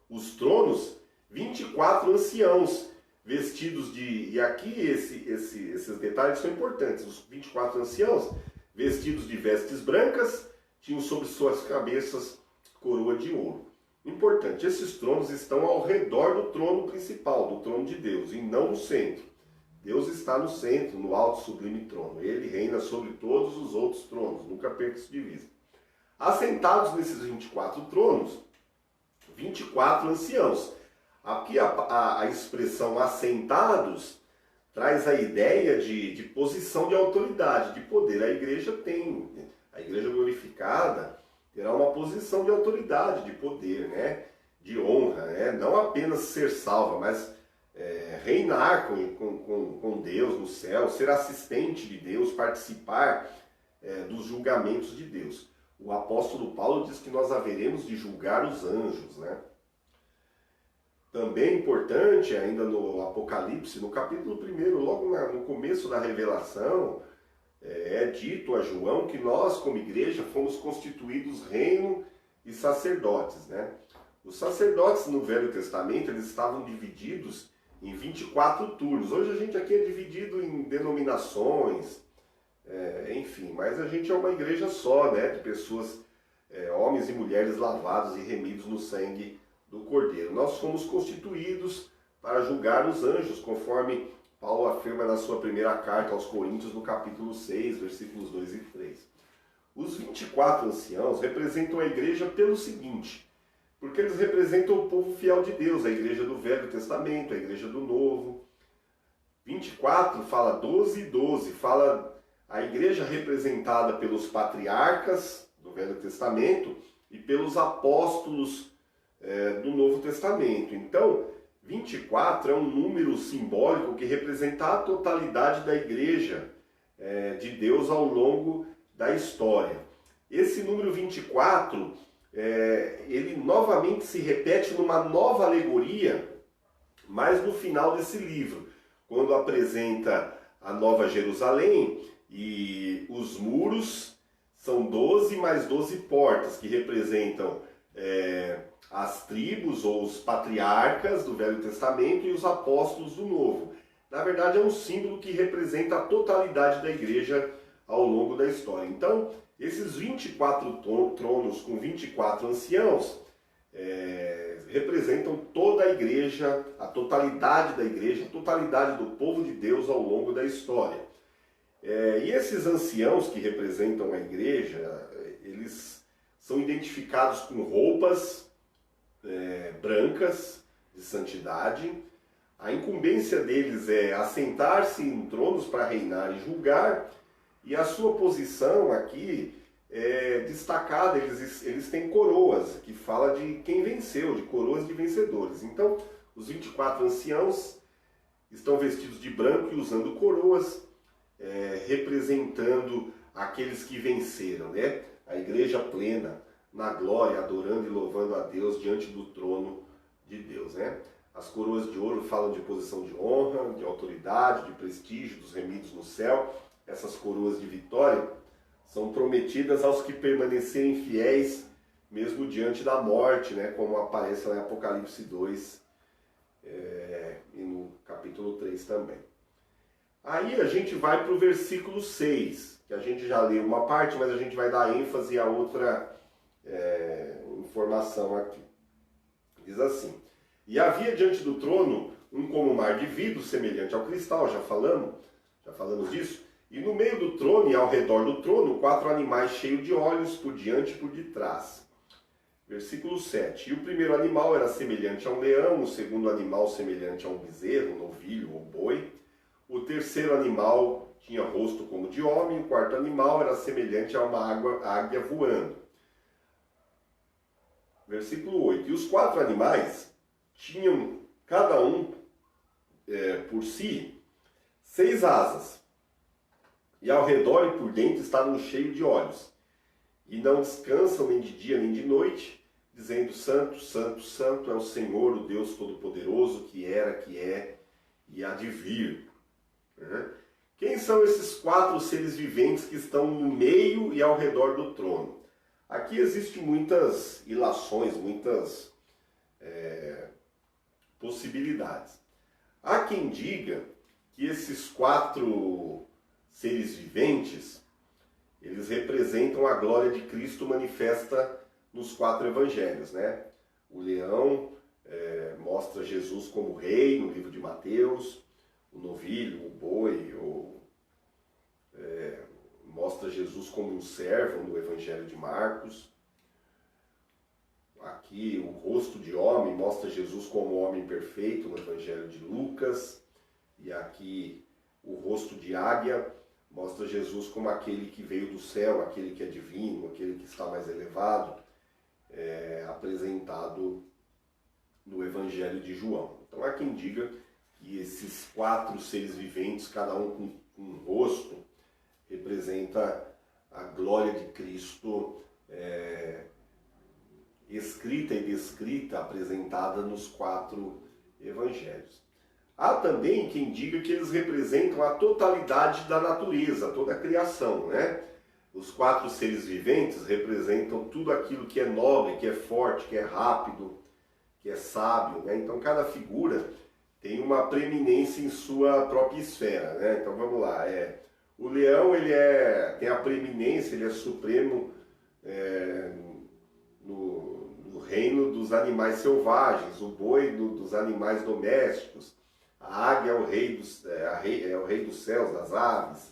os tronos 24 anciãos, vestidos de... E aqui esses detalhes são importantes. Os 24 anciãos, vestidos de vestes brancas, tinham sobre suas cabeças coroa de ouro. Importante, esses tronos estão ao redor do trono principal, do trono de Deus, e não no centro. Deus está no centro, no alto sublime trono. Ele reina sobre todos os outros tronos, nunca perca isso de vista. Assentados nesses 24 tronos, 24 anciãos. Aqui a expressão assentados traz a ideia de posição de autoridade, de poder. A igreja glorificada terá uma posição de autoridade, de poder, né? De honra, né? Não apenas ser salva, mas reinar com Deus no céu, ser assistente de Deus, participar dos julgamentos de Deus. O apóstolo Paulo diz que nós haveremos de julgar os anjos, né? Também importante, ainda no Apocalipse, no capítulo 1, logo no começo da revelação, é dito a João que nós, como igreja, fomos constituídos reino e sacerdotes, né? Os sacerdotes no Velho Testamento, eles estavam divididos em 24 turnos. Hoje a gente aqui é dividido em denominações, enfim, mas a gente é uma igreja só, né? De pessoas, homens e mulheres lavados e remidos no sangue do Cordeiro. Nós fomos constituídos para julgar os anjos, conforme Paulo afirma na sua primeira carta aos Coríntios, no capítulo 6, versículos 2 e 3. Os 24 anciãos representam a igreja pelo seguinte: porque eles representam o povo fiel de Deus, a igreja do Velho Testamento, a igreja do Novo. 24 fala 12 e 12, fala a igreja representada pelos patriarcas do Velho Testamento e pelos apóstolos do Novo Testamento. Então, 24 é um número simbólico que representa a totalidade da igreja de Deus ao longo da história. Esse número 24, ele novamente se repete numa nova alegoria, mas no final desse livro, quando apresenta a Nova Jerusalém e os muros são 12 mais 12 portas, que representam as tribos ou os patriarcas do Velho Testamento e os apóstolos do Novo. Na verdade, é um símbolo que representa a totalidade da igreja ao longo da história. Então, esses 24 tronos com 24 anciãos representam toda a igreja, a totalidade da igreja, a totalidade do povo de Deus ao longo da história. E esses anciãos que representam a igreja, eles são identificados com roupas brancas de santidade. A incumbência deles é assentar-se em tronos para reinar e julgar, e a sua posição aqui é destacada. Eles têm coroas, que fala de quem venceu, de coroas de vencedores. Então, os 24 anciãos estão vestidos de branco e usando coroas, representando aqueles que venceram, né? A igreja plena, na glória, adorando e louvando a Deus diante do trono de Deus, né? As coroas de ouro falam de posição de honra, de autoridade, de prestígio dos remidos no céu. Essas coroas de vitória são prometidas aos que permanecerem fiéis mesmo diante da morte, né? Como aparece lá em Apocalipse 2 e no capítulo 3 também. Aí a gente vai para o versículo 6, que a gente já leu uma parte, mas a gente vai dar ênfase a outra informação aqui. Diz assim: e havia diante do trono um como mar de vidro, semelhante ao cristal, já falamos disso. E no meio do trono e ao redor do trono, 4 animais cheios de olhos, por diante e por detrás. Versículo 7. E o primeiro animal era semelhante a um leão, o segundo animal semelhante a um bezerro, um novilho ou boi. O terceiro animal tinha rosto como de homem, o quarto animal era semelhante a uma águia voando. Versículo 8. E os 4 animais tinham, cada um por si, 6 asas, e ao redor e por dentro estavam cheios de olhos, e não descansam nem de dia nem de noite, dizendo: Santo, Santo, Santo é o Senhor, o Deus Todo-Poderoso, que era, que é e há de vir. Quem são esses 4 seres viventes que estão no meio e ao redor do trono? Aqui existem muitas ilações, muitas possibilidades. Há quem diga que esses 4 seres viventes, eles representam a glória de Cristo manifesta nos 4 evangelhos, né? O leão mostra Jesus como rei no livro de Mateus, o novilho, o boi, mostra Jesus como um servo no evangelho de Marcos. Aqui o rosto de homem mostra Jesus como homem perfeito no evangelho de Lucas. E aqui o rosto de águia mostra Jesus como aquele que veio do céu, aquele que é divino, aquele que está mais elevado, apresentado no Evangelho de João. Então há quem diga que esses 4 seres viventes, cada um com um rosto, representa a glória de Cristo escrita e descrita, apresentada nos 4 evangelhos. Há também quem diga que eles representam a totalidade da natureza, toda a criação, né? Os 4 seres viventes representam tudo aquilo que é nobre, que é forte, que é rápido, que é sábio, né? Então cada figura tem uma preeminência em sua própria esfera, né? Então vamos lá. O leão tem a preeminência, ele é supremo no reino dos animais selvagens, o boi dos animais domésticos. A águia é o rei dos céus, das aves.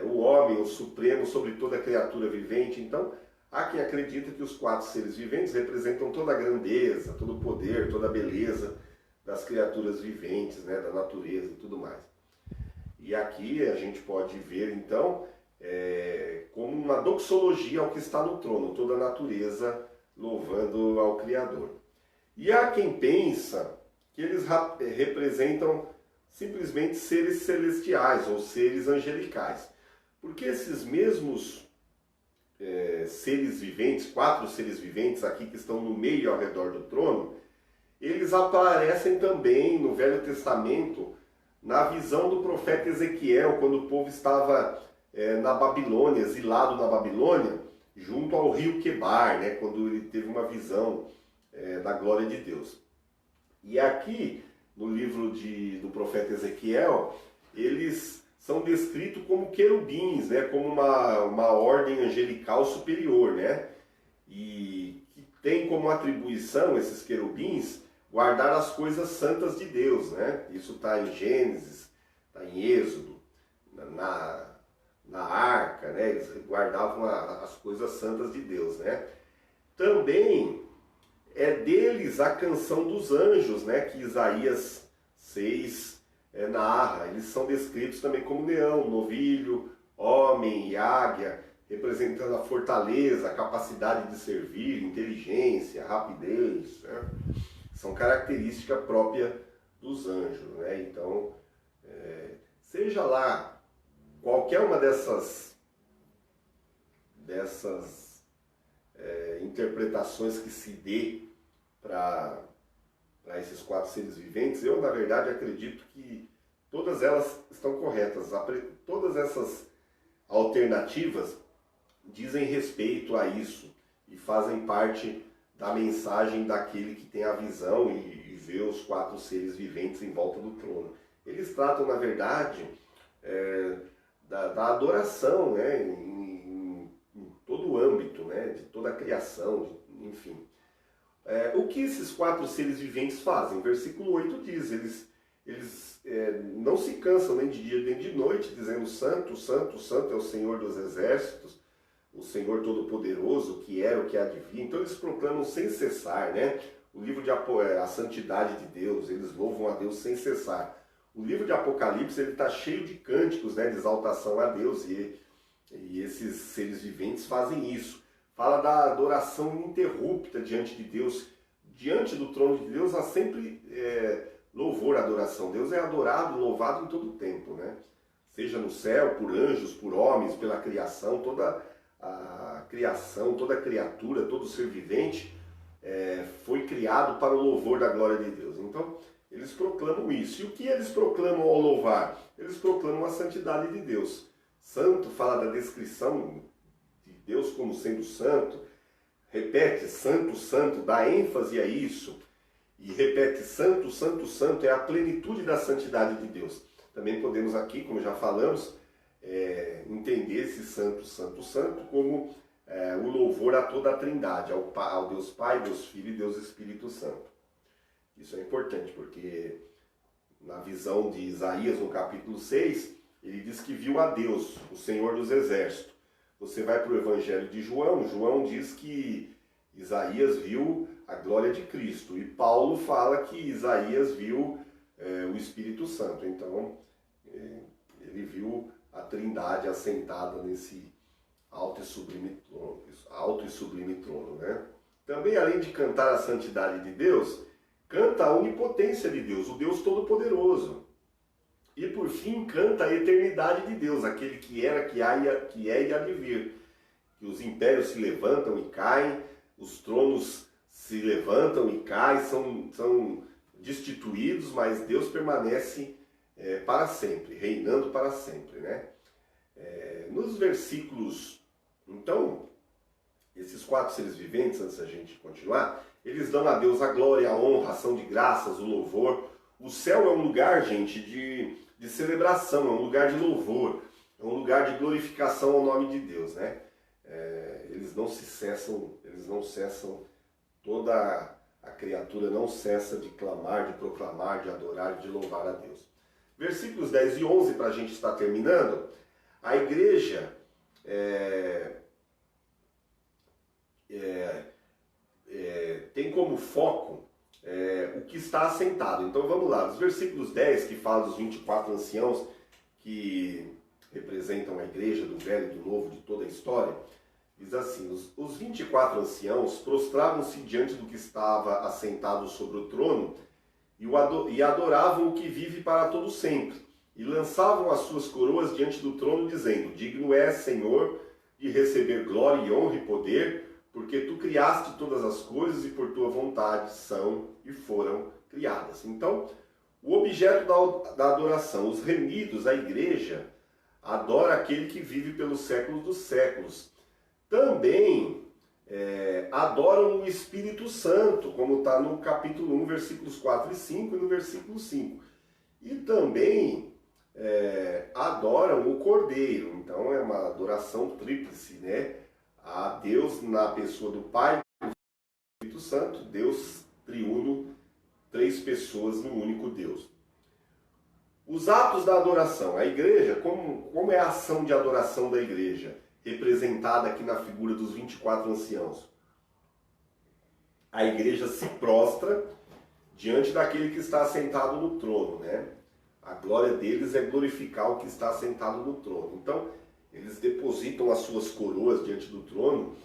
O homem, o supremo sobre toda criatura vivente. Então, há quem acredita que os 4 seres viventes representam toda a grandeza, todo o poder, toda a beleza das criaturas viventes, né, da natureza e tudo mais. E aqui a gente pode ver, então, como uma doxologia ao que está no trono, toda a natureza louvando ao Criador. E há quem pensa que eles representam simplesmente seres celestiais ou seres angelicais. Porque esses mesmos seres viventes, 4 seres viventes aqui que estão no meio e ao redor do trono, eles aparecem também no Velho Testamento na visão do profeta Ezequiel, quando o povo estava na Babilônia, exilado na Babilônia, junto ao rio Quebar, né, quando ele teve uma visão da glória de Deus. E aqui, no livro do profeta Ezequiel, eles são descritos como querubins, né, como uma ordem angelical superior, né, e que tem como atribuição, esses querubins, guardar as coisas santas de Deus, né? Isso está em Gênesis, está em Êxodo, na arca, né? Eles guardavam as coisas santas de Deus, né? Também é deles a canção dos anjos, né? Que Isaías 6 narra. Eles são descritos também como leão, novilho, homem e águia, representando a fortaleza, a capacidade de servir, inteligência, rapidez, né? São características próprias dos anjos, né? Então, seja lá qualquer uma dessas interpretações que se dê para esses 4 seres viventes, eu, na verdade, acredito que todas elas estão corretas. Todas essas alternativas dizem respeito a isso e fazem parte da mensagem daquele que tem a visão e vê os 4 seres viventes em volta do trono. Eles tratam, na verdade, da adoração, né, em todo o âmbito, né, de toda a criação, enfim. O que esses 4 seres viventes fazem? Versículo 8 diz, eles eles não se cansam nem de dia nem de noite, dizendo Santo, Santo, Santo é o Senhor dos exércitos, o Senhor Todo-Poderoso, que era, o que há de vir. Então eles proclamam sem cessar, né? O livro de a santidade de Deus, eles louvam a Deus sem cessar. O livro de Apocalipse ele está cheio de cânticos, né, de exaltação a Deus, e esses seres viventes fazem isso. Fala da adoração ininterrupta diante de Deus. Diante do trono de Deus há sempre louvor, adoração. Deus é adorado, louvado em todo o tempo, né? Seja no céu, por anjos, por homens, pela criação, toda a criação, toda a criatura, todo ser vivente foi criado para o louvor da glória de Deus. Então, eles proclamam isso. E o que eles proclamam ao louvar? Eles proclamam a santidade de Deus. Santo fala da descrição de Deus como sendo santo. Repete, santo, santo, dá ênfase a isso. E repete, santo, santo, santo, é a plenitude da santidade de Deus. Também podemos aqui, como já falamos, entender esse santo, santo, santo como o louvor a toda a trindade, ao Deus Pai, Deus Filho e Deus Espírito Santo. Isso é importante porque na visão de Isaías, no capítulo 6, ele diz que viu a Deus, o Senhor dos Exércitos. Você vai para o Evangelho de João, João diz que Isaías viu a glória de Cristo. E Paulo fala que Isaías viu o Espírito Santo. Então, ele viu a Trindade assentada nesse alto e sublime trono. Né? Também, além de cantar a santidade de Deus, canta a onipotência de Deus, o Deus Todo-Poderoso. E, por fim, canta a eternidade de Deus, aquele que era, que é e há de vir. Que os impérios se levantam e caem, os tronos se levantam e caem, são destituídos, mas Deus permanece para sempre, reinando para sempre, né? Nos versículos, então, esses 4 seres viventes, antes da gente continuar, eles dão a Deus a glória, a honra, a ação de graças, o louvor. O céu é um lugar, gente, de celebração, é um lugar de louvor, é um lugar de glorificação ao nome de Deus, né? Eles não cessam, toda a criatura não cessa de clamar, de proclamar, de adorar, de louvar a Deus. Versículos 10 e 11, para a gente estar terminando, a igreja tem como foco o que está assentado. Então vamos lá, os versículos 10, que fala dos 24 anciãos que representam a igreja do Velho e do Novo, de toda a história, diz assim: os 24 anciãos prostravam-se diante do que estava assentado sobre o trono e adoravam o que vive para todo sempre, e lançavam as suas coroas diante do trono, dizendo: digno és, Senhor, de receber glória e honra e poder, porque tu criaste todas as coisas e por tua vontade são e foram criadas. Então, o objeto da adoração, os remidos, a igreja, adora aquele que vive pelos séculos dos séculos. Também adoram o Espírito Santo, como está no capítulo 1, versículos 4 e 5 e no versículo 5. E também adoram o Cordeiro. Então é uma adoração tríplice, né? A Deus na pessoa do Pai e do Espírito Santo, Deus triuno, 3 pessoas no único Deus. Os atos da adoração, a igreja, como é a ação de adoração da igreja? Representada aqui na figura dos 24 anciãos. A igreja se prostra diante daquele que está assentado no trono, né? A glória deles é glorificar o que está assentado no trono. Então, eles depositam as suas coroas diante do trono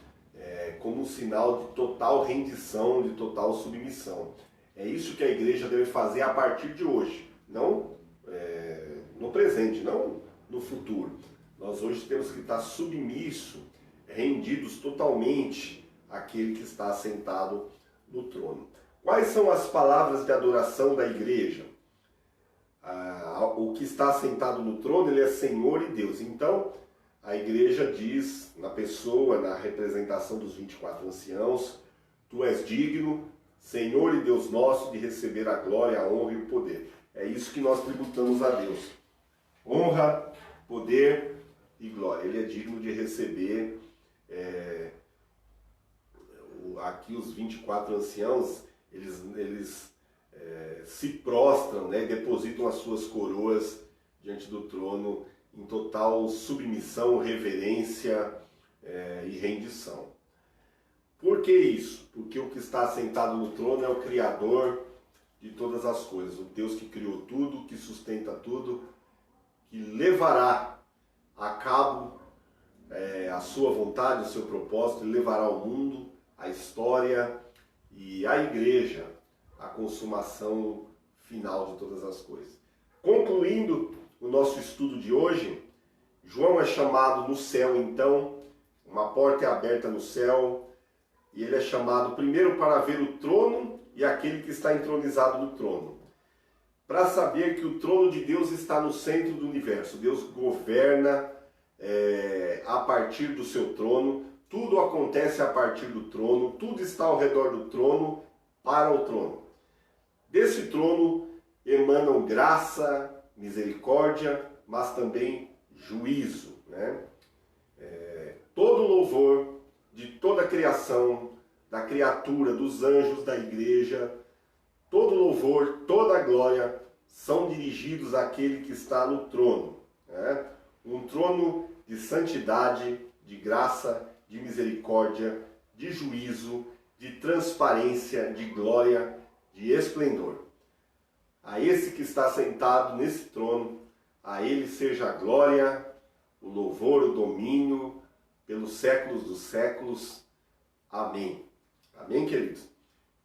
como um sinal de total rendição, de total submissão. É isso que a igreja deve fazer a partir de hoje, não no presente, não no futuro. Nós hoje temos que estar submissos, rendidos totalmente àquele que está assentado no trono. Quais são as palavras de adoração da igreja? O que está assentado no trono, ele é Senhor e Deus. Então, a igreja diz, na pessoa, na representação dos 24 anciãos: tu és digno, Senhor e Deus nosso, de receber a glória, a honra e o poder. É isso que nós tributamos a Deus. Honra, poder e glória. Ele é digno de receber. Aqui os 24 anciãos, eles se prostram, né, e depositam as suas coroas diante do trono em total submissão, reverência e rendição. Por que isso? Porque o que está sentado no trono é o Criador de todas as coisas, o Deus que criou tudo, que sustenta tudo, que levará a cabo a sua vontade, o seu propósito, e levará ao mundo, a história e a igreja à consumação final de todas as coisas. Concluindo o nosso estudo de hoje, João é chamado no céu, então, uma porta é aberta no céu, e ele é chamado primeiro para ver o trono e aquele que está entronizado no trono. Para saber que o trono de Deus está no centro do universo. Deus governa a partir do seu trono, tudo acontece a partir do trono, tudo está ao redor do trono, para o trono. Desse trono emanam graça, misericórdia, mas também juízo, né? Todo louvor de toda a criação, da criatura, dos anjos, da igreja, todo louvor, toda a glória são dirigidos àquele que está no trono, né? Um trono de santidade, de graça, de misericórdia, de juízo, de transparência, de glória, de esplendor. A esse que está sentado nesse trono, a ele seja a glória, o louvor, o domínio, pelos séculos dos séculos. Amém. Amém, queridos?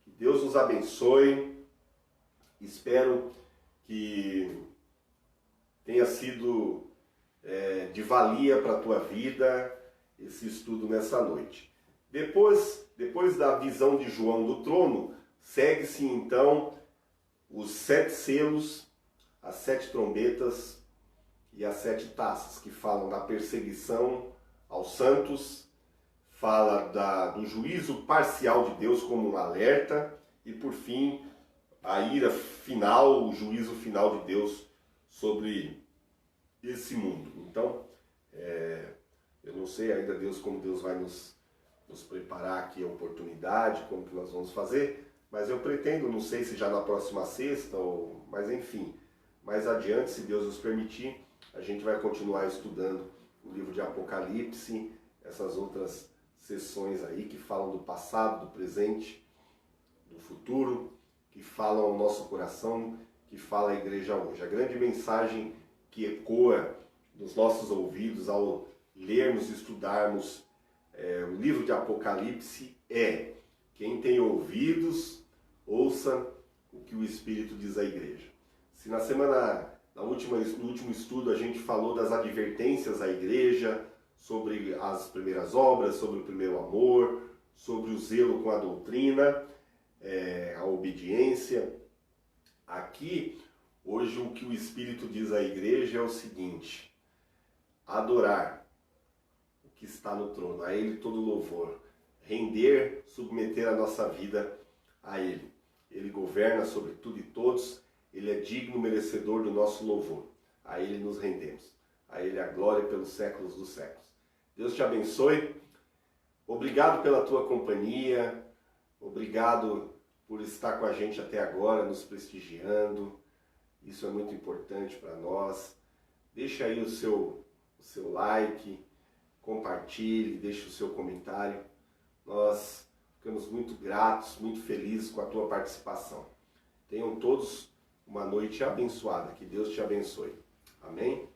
Que Deus nos abençoe. Espero que tenha sido de valia para a tua vida esse estudo nessa noite. Depois da visão de João do trono, segue-se então os 7 selos, as 7 trombetas e as 7 taças, que falam da perseguição aos santos, fala do juízo parcial de Deus como um alerta e, por fim, a ira final, o juízo final de Deus sobre esse mundo. Então, eu não sei ainda como Deus vai nos preparar aqui a oportunidade, como que nós vamos fazer, mas eu pretendo, não sei se já na próxima sexta, mas enfim, mais adiante, se Deus nos permitir, a gente vai continuar estudando o livro de Apocalipse, essas outras sessões aí que falam do passado, do presente, do futuro, que falam ao nosso coração, que fala a igreja hoje. A grande mensagem que ecoa nos nossos ouvidos ao lermos e estudarmos o livro de Apocalipse é: quem tem ouvidos, ouça o que o Espírito diz à igreja. Se no último estudo a gente falou das advertências à igreja, sobre as primeiras obras, sobre o primeiro amor, sobre o zelo com a doutrina, a obediência. Aqui, hoje, o que o Espírito diz à igreja é o seguinte: adorar o que está no trono, a Ele todo louvor, render, submeter a nossa vida a Ele. Ele governa sobre tudo e todos, Ele é digno, merecedor do nosso louvor. A Ele nos rendemos, a Ele a glória pelos séculos dos séculos. Deus te abençoe, obrigado pela tua companhia, obrigado por estar com a gente até agora, nos prestigiando, isso é muito importante para nós. Deixa aí o seu like, compartilhe, deixe o seu comentário. Nós ficamos muito gratos, muito felizes com a tua participação. Tenham todos uma noite abençoada, que Deus te abençoe. Amém?